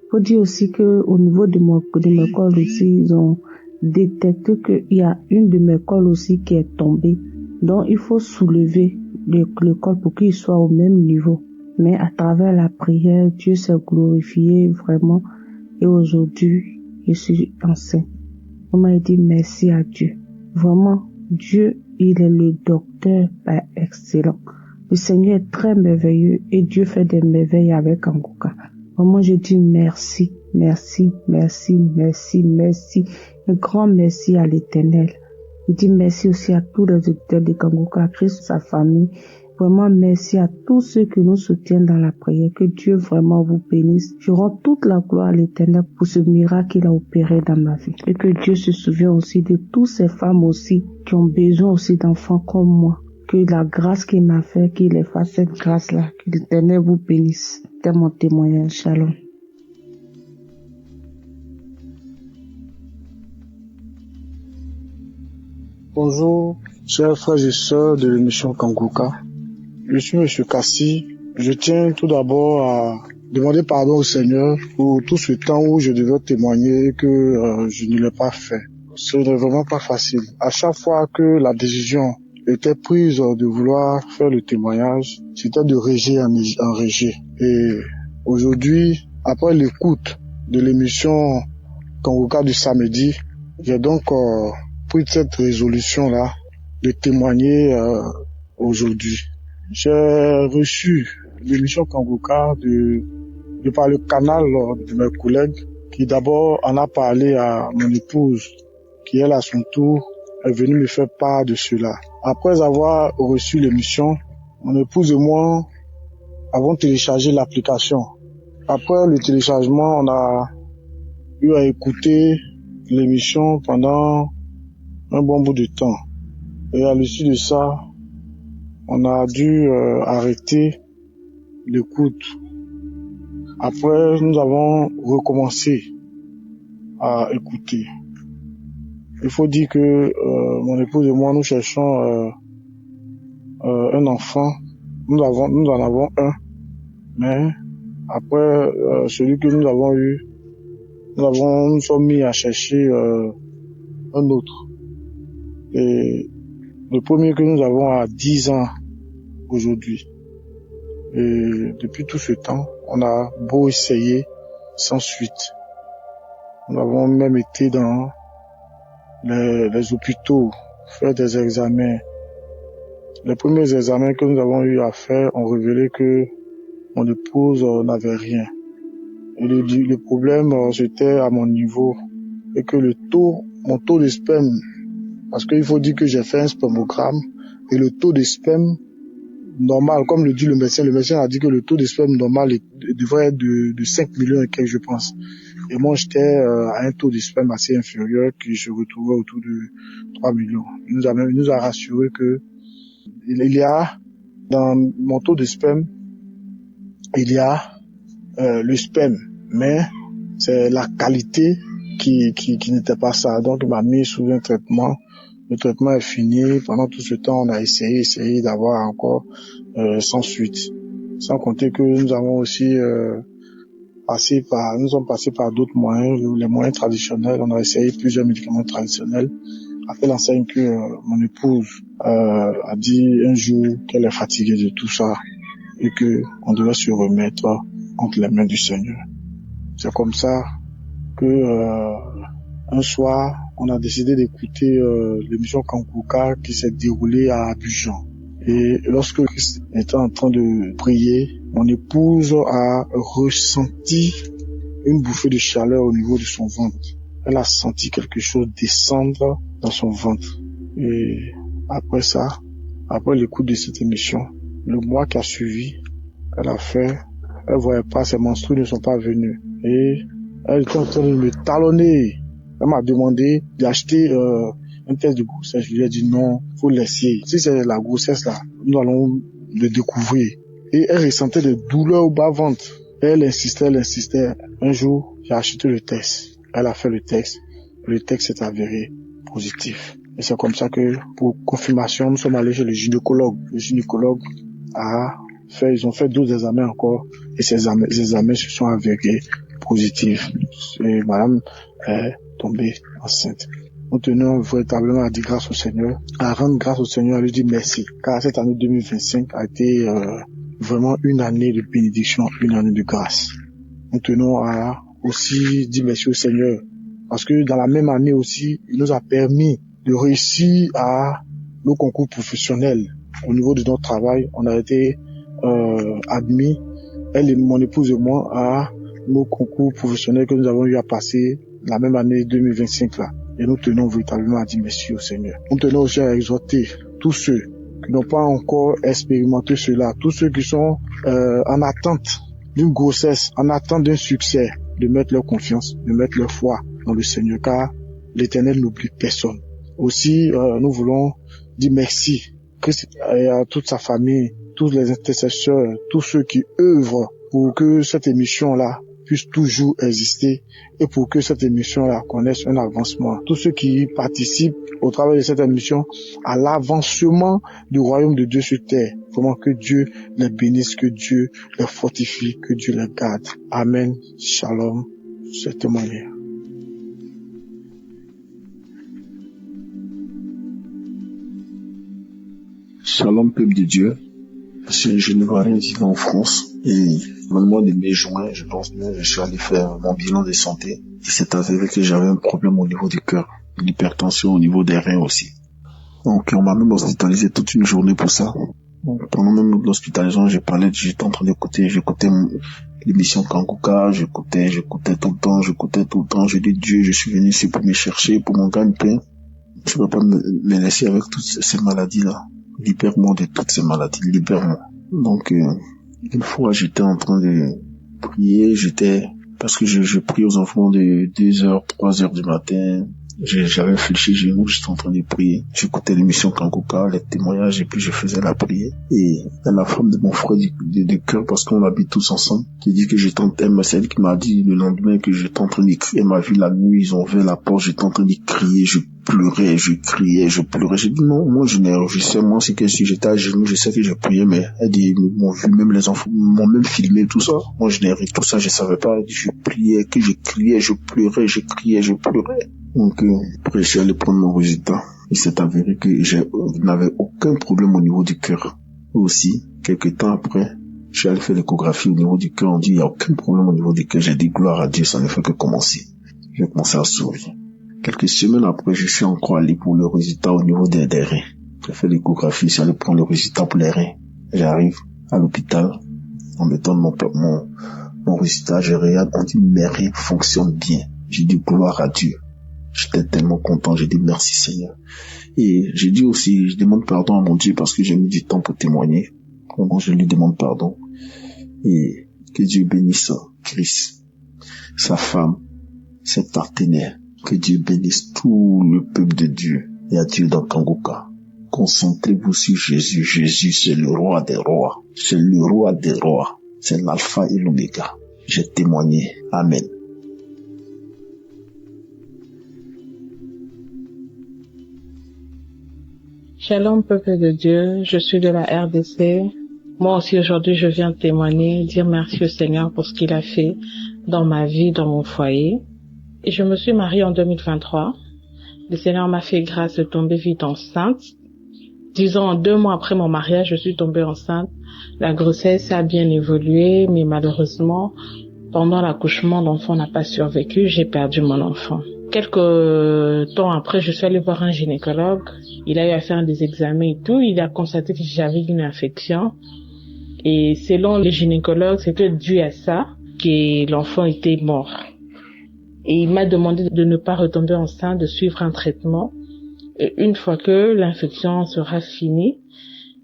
Faut dire aussi que au niveau de mes cols aussi, ils ont détecté qu'il y a une de mes cols aussi qui est tombée. Donc il faut soulever le col pour qu'il soit au même niveau. Mais à travers la prière, Dieu s'est glorifié vraiment. Et aujourd'hui, je suis enceinte. On m'a dit merci à Dieu. Vraiment, Dieu, il est le docteur excellent. Le Seigneur est très merveilleux et Dieu fait des merveilles avec Kanguka. Vraiment, je dis merci, merci, merci, merci, merci. Un grand merci à l'Éternel. Je dis merci aussi à tous les auditeurs de Kanguka, à Christ, sa famille. Vraiment, merci à tous ceux qui nous soutiennent dans la prière. Que Dieu vraiment vous bénisse. Je rends toute la gloire à l'Éternel pour ce miracle qu'il a opéré dans ma vie. Et que Dieu se souvienne aussi de toutes ces femmes aussi qui ont besoin aussi d'enfants comme moi. Que la grâce qu'il m'a fait, qu'il ait fait cette grâce-là. Que l'Éternel vous bénisse. C'est mon témoignage. Shalom. Bonjour, chers frères et sœurs de l'émission Kanguka. Je suis M. Kassi. Je tiens tout d'abord à demander pardon au Seigneur pour tout ce temps où je devais témoigner et que je ne l'ai pas fait. Ce n'est vraiment pas facile. À chaque fois que la décision était prise de vouloir faire le témoignage, c'était de réger en réger. Et aujourd'hui, après l'écoute de l'émission Kanguka du samedi, j'ai donc pris cette résolution-là de témoigner aujourd'hui. J'ai reçu l'émission Kanguka de par le canal de mes collègues qui d'abord en a parlé à mon épouse qui elle à son tour est venue me faire part de cela. Après avoir reçu l'émission, mon épouse et moi avons téléchargé l'application. Après le téléchargement, on a eu à écouter l'émission pendant un bon bout de temps. Et à l'issue de ça, on a dû arrêter l'écoute. Après, nous avons recommencé à écouter. Il faut dire que mon épouse et moi, nous cherchons un enfant. Nous en avons un. Mais après celui que nous avons eu, nous sommes mis à chercher un autre. Et le premier que nous avons a 10 ans aujourd'hui. Et depuis tout ce temps, on a beau essayer sans suite. Nous avons même été dans les hôpitaux, faire des examens. Les premiers examens que nous avons eu à faire ont révélé que mon épouse n'avait rien. Et le problème, c'était à mon niveau. Et que mon taux de sperme, parce qu'il faut dire que j'ai fait un spermogramme, et le taux de sperme normal, comme le dit le médecin a dit que le taux de sperme normal devrait être de 5 millions et quelques, je pense. Et moi, j'étais à un taux de sperme assez inférieur, qui se retrouvait autour de 3 millions. Il nous a rassuré que il y a, dans mon taux de sperme, il y a le sperme, mais c'est la qualité qui n'était pas ça. Donc, il m'a mis sous un traitement. Le traitement est fini. Pendant tout ce temps, on a essayé d'avoir encore sans suite. Sans compter que nous avons aussi nous sommes passés par d'autres moyens, les moyens traditionnels. On a essayé plusieurs médicaments traditionnels. Après l'enseigne que mon épouse a dit un jour qu'elle est fatiguée de tout ça et que on devait se remettre entre les mains du Seigneur. C'est comme ça que un soir, on a décidé d'écouter l'émission Kanguka qui s'est déroulée à Abidjan. Et lorsque Christ était en train de prier, mon épouse a ressenti une bouffée de chaleur au niveau de son ventre. Elle a senti quelque chose descendre dans son ventre. Et après ça, après l'écoute de cette émission, le mois qui a suivi, elle voyait pas, ses menstrues ne sont pas venues. Et elle était en train de me talonner. Elle m'a demandé d'acheter un test de grossesse. Je lui ai dit non, faut laisser. Si c'est la grossesse là, nous allons le découvrir. Et elle ressentait des douleurs au bas-ventre. Elle insistait. Un jour, j'ai acheté le test. Elle a fait le test. Le test s'est avéré positif. Et c'est comme ça que, pour confirmation, nous sommes allés chez le gynécologue. Le gynécologue a ils ont fait d'autres examens encore, et ces examens se sont avérés positifs. Et madame est tombée enceinte. Nous tenons véritablement à dire grâce au Seigneur, à rendre grâce au Seigneur, à lui dire merci, car cette année 2025 a été vraiment une année de bénédiction, une année de grâce. Nous tenons à aussi dire merci au Seigneur, parce que dans la même année aussi, il nous a permis de réussir à nos concours professionnels. Au niveau de notre travail, on a été admis, elle et mon épouse et moi, à nos concours professionnels que nous avons eu à passer la même année 2025 là. Et nous tenons véritablement à dire merci au Seigneur. Nous tenons aussi à exhorter tous ceux qui n'ont pas encore expérimenté cela, tous ceux qui sont en attente d'une grossesse, en attente d'un succès, de mettre leur confiance, de mettre leur foi dans le Seigneur, car l'Éternel n'oublie personne. Aussi, nous voulons dire merci à toute sa famille, tous les intercesseurs, tous ceux qui œuvrent pour que cette émission-là puisse toujours exister et pour que cette émission-là connaisse un avancement. Tous ceux qui participent au travail de cette émission à l'avancement du royaume de Dieu sur terre. Vraiment que Dieu les bénisse, que Dieu les fortifie, que Dieu les garde. Amen. Shalom. Cette manière. Shalom, peuple de Dieu. Je ne vois rien vivre en France. Et dans le mois de mai-juin, je pense bien, je suis allé faire mon bilan de santé. Et c'est avéré que j'avais un problème au niveau du cœur, l'hypertension au niveau des reins aussi. Donc on m'a même hospitalisé toute une journée pour ça. Donc, pendant même l'hospitalisation, j'étais en train d'écouter, j'écoutais l'émission Kanguka, j'écoutais tout le temps. Je dis Dieu, je suis venu ici pour me chercher, pour mon gagne-pain. Je ne peux pas me laisser avec toutes ces maladies-là. Libère-moi de toutes ces maladies, libère-moi. Donc, une fois, j'étais en train de prier, parce que je prie aux enfants de 2h, 3h du matin. J'avais fléchi genoux, j'étais en train de prier. J'écoutais l'émission Kanguka, les témoignages, et puis je faisais la prière. Et la femme de mon frère de cœur, parce qu'on habite tous ensemble, qui dit que c'est elle qui m'a dit le lendemain que j'étais en train de crier. Elle m'a vu la nuit, ils ont ouvert la porte, j'étais en train de crier, je pleurais, je criais, je pleurais. J'ai dit non, moi je sais, moi c'est que si j'étais à genoux, je sais que je priais, mais elle dit, ils m'ont vu, même les enfants m'ont même filmé tout ça. Moi je n'ai rien, tout ça, je savais pas. Elle dit, je priais, que je criais, je pleurais, je criais, je pleurais. Donc, après, je suis allé prendre mon résultat. Il s'est avéré que je n'avais aucun problème au niveau du cœur. Aussi, quelques temps après, je suis allé faire l'échographie au niveau du cœur. On dit, il n'y a aucun problème au niveau du cœur. J'ai dit, gloire à Dieu, ça ne fait que commencer. J'ai commencé à sourire. Quelques semaines après, je suis encore allé pour le résultat au niveau des reins. J'ai fait l'échographie, je suis allé prendre le résultat pour les reins. J'arrive à l'hôpital, on me donne mon résultat, je regarde, on dit, mes reins fonctionnent bien. J'ai dit, gloire à Dieu. J'étais tellement content, j'ai dit merci Seigneur. Et j'ai dit aussi, je demande pardon à mon Dieu parce que j'ai mis du temps pour témoigner. Vraiment, je lui demande pardon. Et que Dieu bénisse Chris, sa femme, ses partenaires. Que Dieu bénisse tout le peuple de Dieu. Et à Dieu dans Kanguka. Concentrez-vous sur Jésus. Jésus, c'est le roi des rois. C'est le roi des rois. C'est l'alpha et l'oméga. J'ai témoigné. Amen. Shalom, peuple de Dieu, je suis de la RDC. Moi aussi aujourd'hui je viens témoigner, dire merci au Seigneur pour ce qu'il a fait dans ma vie, dans mon foyer. Et je me suis mariée en 2023. Le Seigneur m'a fait grâce de tomber vite enceinte. Disons 2 mois après mon mariage, je suis tombée enceinte. La grossesse a bien évolué, mais malheureusement, pendant l'accouchement, l'enfant n'a pas survécu, j'ai perdu mon enfant. Quelques temps après, je suis allée voir un gynécologue. Il a eu à faire des examens et tout. Il a constaté que j'avais une infection. Et selon les gynécologues, c'était dû à ça que l'enfant était mort. Et il m'a demandé de ne pas retomber enceinte, de suivre un traitement. Et une fois que l'infection sera finie,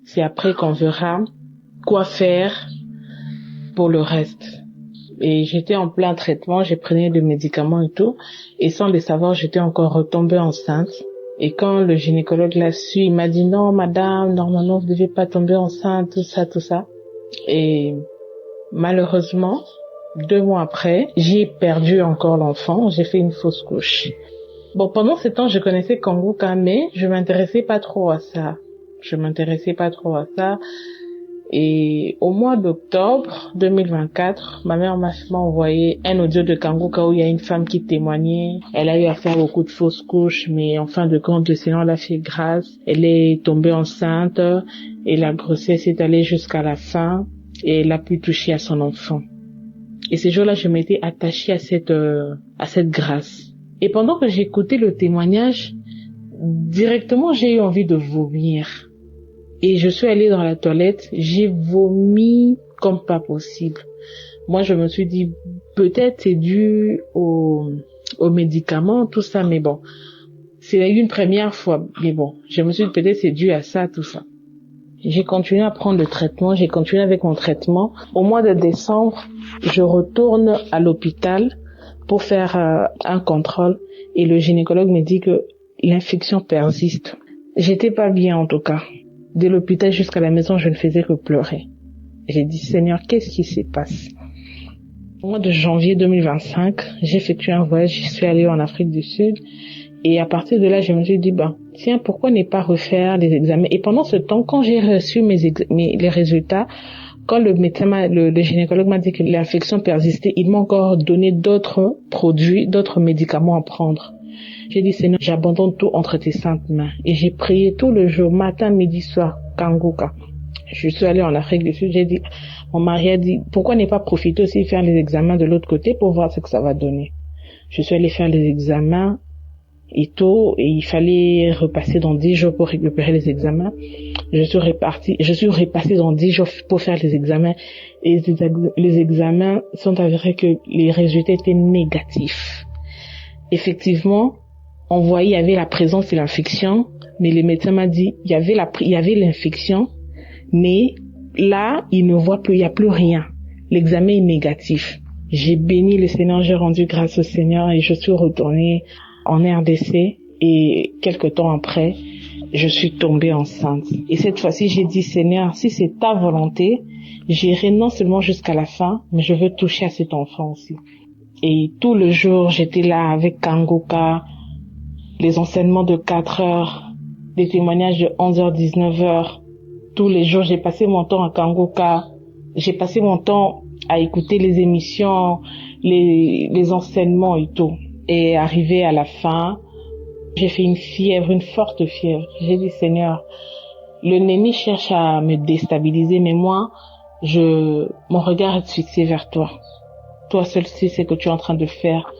c'est après qu'on verra quoi faire pour le reste. Et j'étais en plein traitement, j'ai pris des médicaments et tout. Et sans le savoir, j'étais encore retombée enceinte. Et quand le gynécologue l'a su, il m'a dit non, madame, normalement, vous ne devez pas tomber enceinte, tout ça. Et malheureusement, 2 mois après, j'ai perdu encore l'enfant, j'ai fait une fausse couche. Bon, pendant ce temps, je connaissais Kanguka, mais je m'intéressais pas trop à ça. Et au mois d'octobre 2024, ma mère m'a envoyé un audio de Kangoka où il y a une femme qui témoignait. Elle a eu à faire beaucoup de fausses couches, mais en fin de compte, le Seigneur l'a fait grâce. Elle est tombée enceinte et la grossesse est allée jusqu'à la fin et elle a pu toucher à son enfant. Et ces jours-là, je m'étais attachée à cette grâce. Et pendant que j'écoutais le témoignage, directement, j'ai eu envie de vomir. Et je suis allée dans la toilette, j'ai vomi comme pas possible. Moi, je me suis dit, peut-être c'est dû aux médicaments, tout ça, mais bon. C'est une première fois, mais bon. Je me suis dit, peut-être c'est dû à ça, tout ça. J'ai continué à prendre le traitement, j'ai continué avec mon traitement. Au mois de décembre, je retourne à l'hôpital pour faire un contrôle et le gynécologue me dit que l'infection persiste. J'étais pas bien en tout cas. De l'hôpital jusqu'à la maison, je ne faisais que pleurer. J'ai dit, Seigneur, qu'est-ce qui se passe? Au mois de janvier 2025, j'ai effectué un voyage, je suis allée en Afrique du Sud. Et à partir de là, je me suis dit, tiens, pourquoi ne pas refaire les examens? Et pendant ce temps, quand j'ai reçu les résultats, quand le médecin, le gynécologue m'a dit que l'infection persistait, il m'a encore donné d'autres produits, d'autres médicaments à prendre. J'ai dit, Seigneur, j'abandonne tout entre tes saintes mains. Et j'ai prié tout le jour, matin, midi, soir, Kangoka. Je suis allée en Afrique du Sud, j'ai dit, mon mari a dit, pourquoi ne pas profiter aussi faire les examens de l'autre côté pour voir ce que ça va donner? Je suis allée faire les examens et tout, et il fallait repasser dans 10 jours pour récupérer les examens. Je suis repassée dans 10 jours pour faire les examens, et les examens sont avérés que les résultats étaient négatifs. Effectivement, on voyait, il y avait la présence de l'infection, mais le médecin m'a dit, il y avait l'infection, mais là, il ne voit plus, il n'y a plus rien. L'examen est négatif. J'ai béni le Seigneur, j'ai rendu grâce au Seigneur et je suis retournée en RDC et quelque temps après, je suis tombée enceinte. Et cette fois-ci, j'ai dit, Seigneur, si c'est ta volonté, j'irai non seulement jusqu'à la fin, mais je veux toucher à cet enfant aussi. Et tout le jour, j'étais là avec Kangoka, les enseignements de 4 heures, des témoignages de 11h, 19h. Tous les jours, j'ai passé mon temps à Kangoka. J'ai passé mon temps à écouter les émissions, les enseignements et tout. Et arrivé à la fin, j'ai fait une forte fièvre. J'ai dit, Seigneur, le ennemi cherche à me déstabiliser, mais moi, mon regard est fixé vers toi. Toi seul sais ce que tu es en train de faire.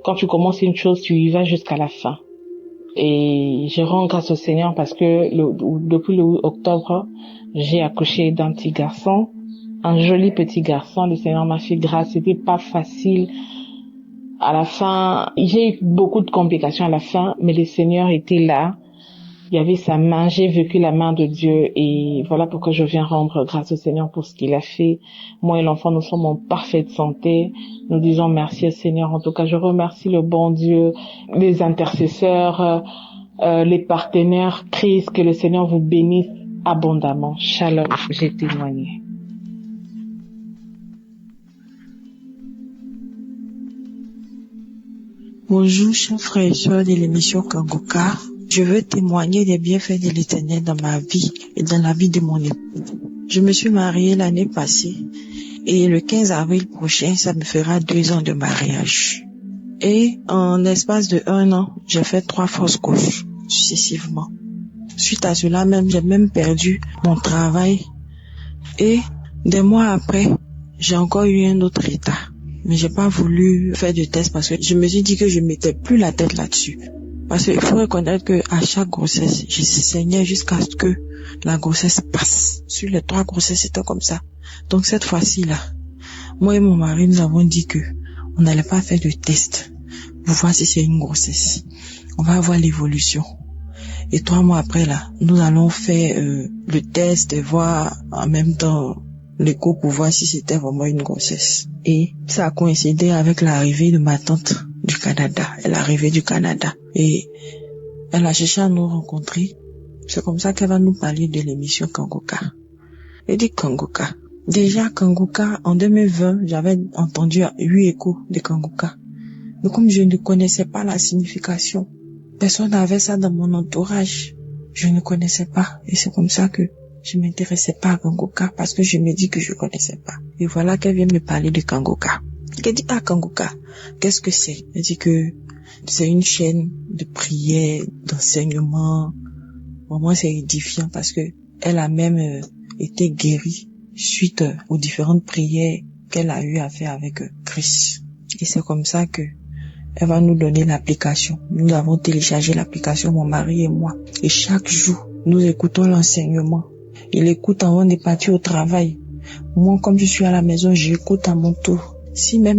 Quand tu commences une chose, tu y vas jusqu'à la fin. Et je rends grâce au Seigneur parce que depuis le 8 octobre, j'ai accouché d'un petit garçon, un joli petit garçon. Le Seigneur m'a fait grâce. C'était pas facile. À la fin, j'ai eu beaucoup de complications à la fin, mais le Seigneur était là. Il y avait sa main, j'ai vécu la main de Dieu et voilà pourquoi je viens rendre grâce au Seigneur pour ce qu'il a fait. Moi et l'enfant, nous sommes en parfaite santé. Nous disons merci au Seigneur. En tout cas, je remercie le bon Dieu, les intercesseurs, les partenaires. Christ, que le Seigneur vous bénisse abondamment. Shalom, j'ai témoigné. Bonjour, chers frères et sœurs de l'émission Kangoka. Je veux témoigner des bienfaits de l'Éternel dans ma vie et dans la vie de mon époux. Je me suis mariée l'année passée et le 15 avril prochain, ça me fera 2 ans de mariage. Et en l'espace de 1 an, j'ai fait 3 fausses couches successivement. Suite à cela même, j'ai même perdu mon travail et des mois après, j'ai encore eu un autre état. Mais j'ai pas voulu faire de test parce que je me suis dit que je mettais plus la tête là-dessus. Parce qu'il faut reconnaître que à chaque grossesse, je saignais jusqu'à ce que la grossesse passe. Sur les 3 grossesses, c'était comme ça. Donc cette fois-ci là, moi et mon mari, nous avons dit que on n'allait pas faire de test pour voir si c'est une grossesse. On va voir l'évolution. Et 3 mois après là, nous allons faire le test et voir en même temps l'écho pour voir si c'était vraiment une grossesse. Et ça a coïncidé avec l'arrivée de ma tante du Canada. Elle est arrivée du Canada. Et elle a cherché à nous rencontrer. C'est comme ça qu'elle va nous parler de l'émission Kangoka. Elle dit Kangoka. Déjà Kangoka, en 2020, j'avais entendu 8 échos de Kangoka. Mais comme je ne connaissais pas la signification, personne n'avait ça dans mon entourage. Je ne connaissais pas. Et c'est comme ça que je m'intéressais pas à Kangoka parce que je me dis que je connaissais pas. Et voilà qu'elle vient me parler de Kangoka. Elle dit, Kangoka, qu'est-ce que c'est? Elle dit que c'est une chaîne de prière, d'enseignement. Pour moi, c'est édifiant parce que elle a même été guérie suite aux différentes prières qu'elle a eu à faire avec Christ. Et c'est comme ça que elle va nous donner l'application. Nous avons téléchargé l'application, mon mari et moi. Et chaque jour, nous écoutons l'enseignement. Il écoute avant de partir au travail. Moi, comme je suis à la maison, j'écoute à mon tour. Si même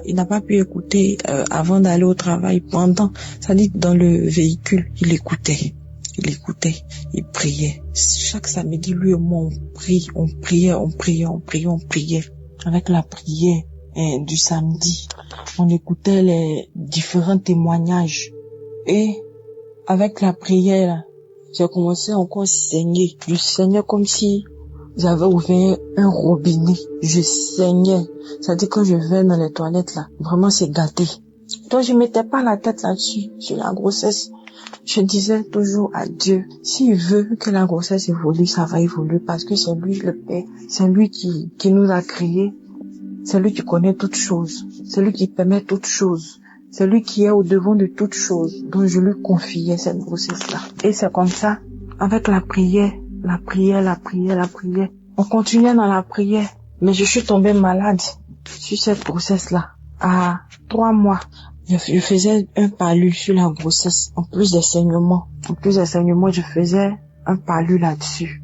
il n'a pas pu écouter avant d'aller au travail, pendant, ça dit dans le véhicule, il écoutait, il priait. Chaque samedi, lui et moi, on priait. Avec la prière du samedi, on écoutait les différents témoignages. Et avec la prière, j'ai commencé encore à saigner. Je saignais comme si j'avais ouvert un robinet. Je saignais. C'est-à-dire quand je vais dans les toilettes là, vraiment c'est gâté. Donc je mettais pas la tête là-dessus, sur la grossesse. Je disais toujours à Dieu, s'il veut que la grossesse évolue, ça va évoluer parce que c'est lui le Père. C'est lui qui nous a créés. C'est lui qui connaît toutes choses. C'est lui qui permet toutes choses. C'est lui qui est au devant de toutes choses. Donc je lui confiais cette grossesse-là. Et c'est comme ça, avec la prière. On continuait dans la prière. Mais je suis tombée malade sur cette grossesse-là. À 3 mois, je faisais un palu sur la grossesse. En plus des saignements, je faisais un palu là-dessus.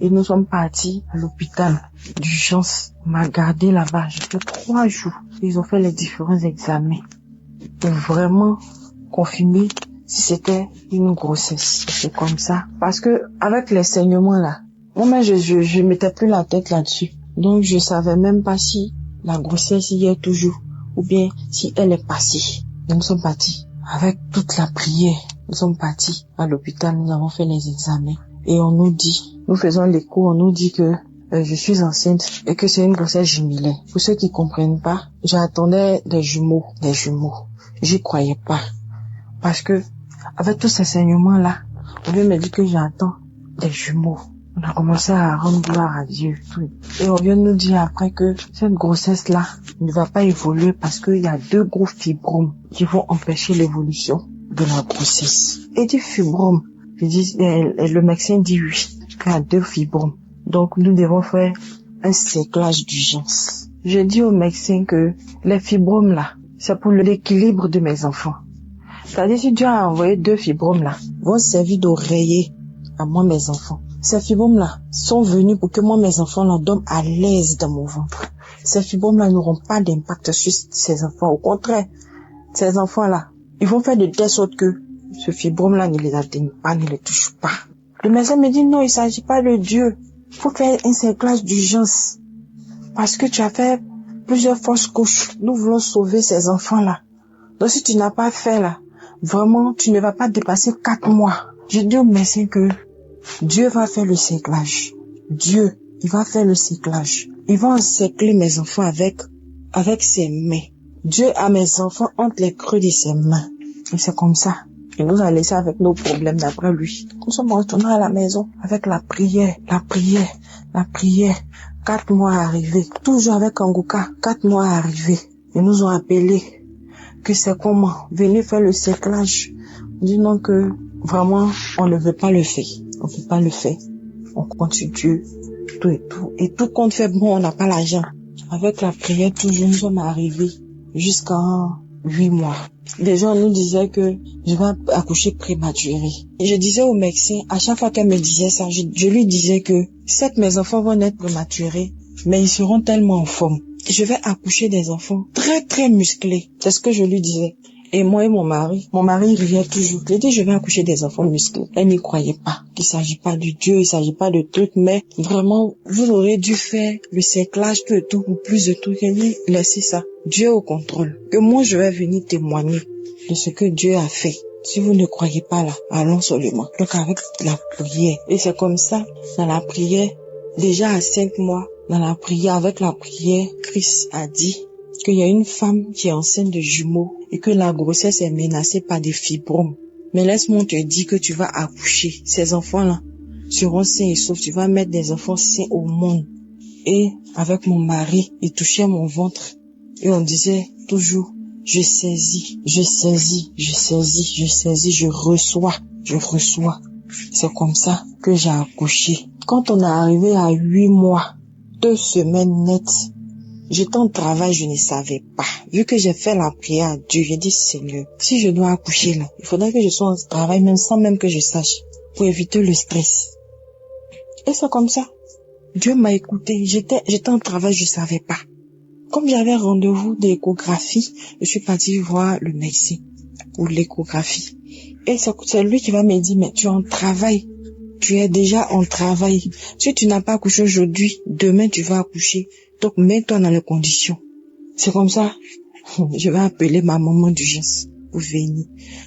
Et nous sommes partis à l'hôpital d'urgence. On m'a gardé là-bas. J'ai fait 3 jours. Ils ont fait les différents examens pour vraiment confirmer si c'était une grossesse. C'est comme ça. Parce que avec les saignements là, moi je mettais plus la tête là-dessus. Donc je savais même pas si la grossesse y est toujours ou bien si elle est passée. Nous sommes partis avec toute la prière. Nous sommes partis à l'hôpital. Nous avons fait les examens et on nous dit, nous faisons l'écho, on nous dit que je suis enceinte et que c'est une grossesse jumelée. Pour ceux qui comprennent pas, j'attendais des jumeaux. J'y croyais pas. Parce que, avec tous ces saignements-là, on vient me dire que j'attends des jumeaux. On a commencé à rendre gloire à Dieu. Et on vient nous dire après que cette grossesse-là ne va pas évoluer parce qu'il y a 2 gros fibromes qui vont empêcher l'évolution de la grossesse. Et du fibrome, le médecin dit oui, il y a 2 fibromes. Donc nous devons faire un séclage d'urgence. Je dis au médecin que les fibromes là, c'est pour l'équilibre de mes enfants. C'est-à-dire si Dieu a envoyé 2 fibromes là, vont servir d'oreiller à moi mes enfants. Ces fibromes là sont venus pour que moi mes enfants là dorment à l'aise dans mon ventre. Ces fibromes là n'auront pas d'impact sur ces enfants. Au contraire, ces enfants là, ils vont faire de telle sorte que ce fibrome là ne les atteigne pas, ne les touche pas. Le médecin me dit non, il s'agit pas de Dieu. Il faut faire un séclage d'urgence. Parce que tu as fait plusieurs fausses couches. Nous voulons sauver ces enfants-là. Donc si tu n'as pas fait là, vraiment, tu ne vas pas dépasser 4 mois. Je dis au médecin que Dieu va faire le séclage. Dieu, il va faire le séclage. Il va encercler mes enfants avec ses mains. Dieu a mes enfants entre les creux de ses mains. Et c'est comme ça. Il nous a laissé avec nos problèmes d'après lui. Nous sommes retournés à la maison avec la prière. 4 mois arrivés. Toujours avec Kangoka. 4 mois arrivés. Ils nous ont appelés. Que c'est comment? Venez faire le séclage. On dit non que vraiment on ne veut pas le faire. On ne peut pas le faire. On continue tout et tout. Et tout compte fait bon, on n'a pas l'argent. Avec la prière toujours nous sommes arrivés jusqu'à 8 mois. Les gens nous disaient que je vais accoucher prématuré. Et je disais au médecin, à chaque fois qu'elle me disait ça, je lui disais que certes mes enfants vont naître prématurés, mais ils seront tellement en forme. Je vais accoucher des enfants très très musclés. C'est ce que je lui disais. Et moi et mon mari riait toujours. Je dis je vais accoucher des enfants musclés. Elle n'y croyait pas. Il s'agit pas de Dieu, il s'agit pas de trucs, mais vraiment, vous aurez dû faire le séclage, tout et tout, ou plus de trucs. Elle dit, laissez ça. Dieu est au contrôle. Que moi je vais venir témoigner de ce que Dieu a fait. Si vous ne croyez pas là, allons seulement. Donc avec la prière. Et c'est comme ça, dans la prière, déjà à 5 mois, dans la prière, avec la prière, Christ a dit qu'il y a une femme qui est enceinte de jumeaux et que la grossesse est menacée par des fibromes. Mais laisse-moi te dire que tu vas accoucher. Ces enfants-là seront sains et saufs. Tu vas mettre des enfants sains au monde. Et avec mon mari, il touchait mon ventre. Et on disait toujours, je saisis, je saisis, je saisis, je saisis, je reçois, je reçois. C'est comme ça que j'ai accouché. Quand on est arrivé à 8 mois, 2 semaines nettes, j'étais en travail, je ne savais pas. Vu que j'ai fait la prière à Dieu, j'ai dit, Seigneur, si je dois accoucher là, il faudrait que je sois en travail même sans même que je sache, pour éviter le stress. Et c'est comme ça. Dieu m'a écouté. J'étais en travail, je savais pas. Comme j'avais rendez-vous d'échographie, je suis partie voir le médecin pour l'échographie. Et c'est lui qui va me dire, mais tu es en travail. Tu es déjà en travail. Si tu n'as pas accouché aujourd'hui, demain tu vas accoucher. Donc mets-toi dans les conditions. C'est comme ça. Je vais appeler ma maman d'urgence pour venir.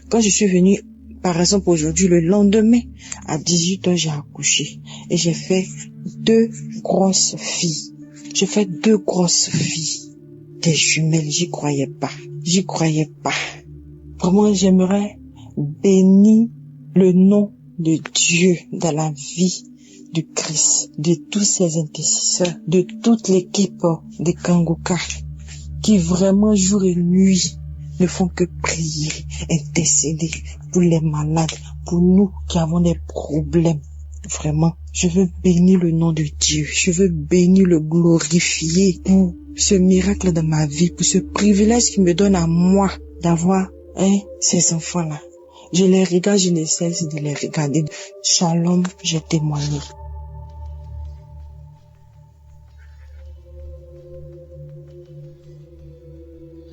Quand je suis venue, par exemple aujourd'hui, le lendemain, à 18h, j'ai accouché. Et j'ai fait 2 grosses filles. J'ai fait 2 grosses filles. Des jumelles, j'y croyais pas. J'y croyais pas. Vraiment, j'aimerais bénir le nom de Dieu dans la vie du Christ, de tous ses intercesseurs, de toute l'équipe de Kanguka, qui vraiment jour et nuit ne font que prier, intercéder pour les malades, pour nous qui avons des problèmes. Vraiment, je veux bénir le nom de Dieu, je veux bénir le glorifier pour ce miracle de ma vie, pour ce privilège qu'il me donne à moi d'avoir ces enfants-là. Je les regarde, je ne cesse de les regarder. Shalom, j'ai témoigné.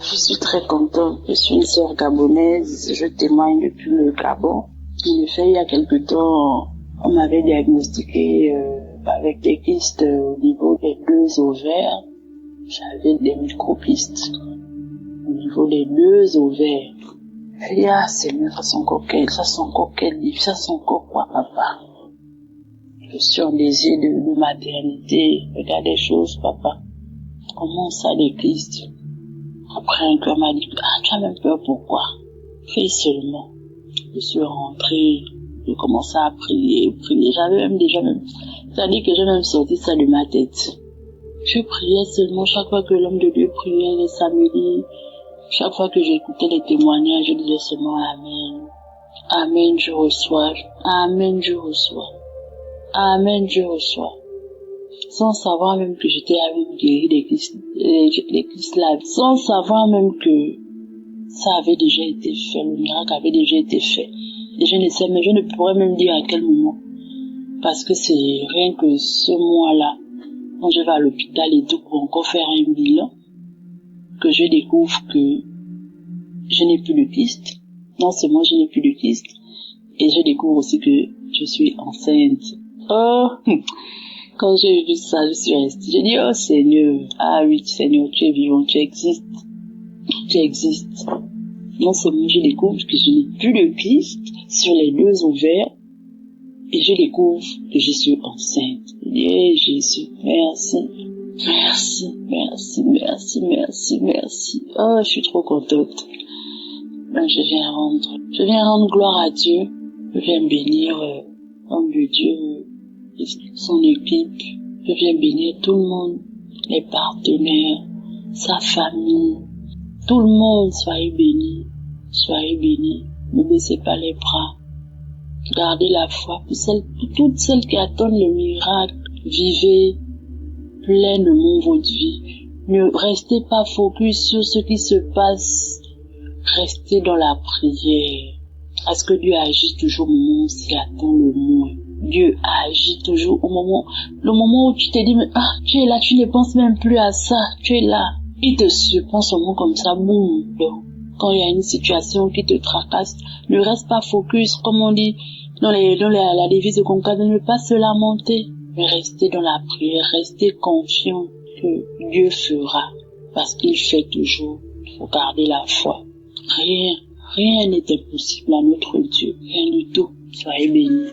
Je suis très contente. Je suis une sœur gabonaise. Je témoigne depuis le Gabon. En effet, il y a quelque temps, on m'avait diagnostiqué avec des kystes au niveau des 2 ovaires. J'avais des micropystes au niveau des 2 ovaires. Et Seigneur, ça sent encore quel livre, ça sent encore quoi, papa? Je suis en désir de maternité. Regarde les choses, papa. Comment ça, les kystes? Après, un cœur m'a dit, tu as même peur, pourquoi? Fais seulement. Je suis rentrée, j'ai commencé à prier. J'avais même c'est-à-dire que j'ai même sorti ça de ma tête. Je priais seulement chaque fois que l'homme de Dieu priait les samedis. Chaque fois que j'écoutais les témoignages, je disais seulement Amen. Amen, je reçois. Amen, je reçois. Amen, je reçois. Sans savoir même que j'étais avec guéri des kystes là. Sans savoir même que ça avait déjà été fait, le miracle avait déjà été fait. Et je ne sais, mais je ne pourrais même dire à quel moment. Parce que c'est rien que ce mois-là, quand je vais à l'hôpital et tout pour encore faire un bilan, que je découvre que je n'ai plus de kyste. Non seulement je n'ai plus de kyste, et je découvre aussi que je suis enceinte. Oh, quand j'ai vu ça, je suis restée. J'ai dit, oh Seigneur, ah oui Seigneur, tu es vivant, tu existes. Tu existes. Non seulement je découvre que je n'ai plus de kyste sur les 2 ovaires, et je découvre que je suis enceinte. Et Jésus, merci. Merci, merci, merci, merci, merci. Oh, je suis trop contente. Je viens rendre gloire à Dieu. Je viens bénir l'homme de Dieu et son équipe. Je viens bénir tout le monde, les partenaires, sa famille. Tout le monde, soyez bénis. Soyez bénis. Ne baissez pas les bras. Gardez la foi. Pour toutes celles qui attendent le miracle, vivez pleinement votre vie. Ne restez pas focus sur ce qui se passe. Restez dans la prière. Parce que Dieu agit toujours au moment où s'y attend le moins. Dieu agit toujours le moment où tu te dis, mais, tu es là, tu ne penses même plus à ça, tu es là. Il te surprend seulement comme ça, boum. Quand il y a une situation qui te tracasse, ne reste pas focus, comme on dit dans la devise de Conca, de ne pas se lamenter. Mais restez dans la prière, restez confiant que Dieu fera, parce qu'il fait toujours. Il faut garder la foi. Rien n'est impossible à notre Dieu, rien du tout. Soyez bénis.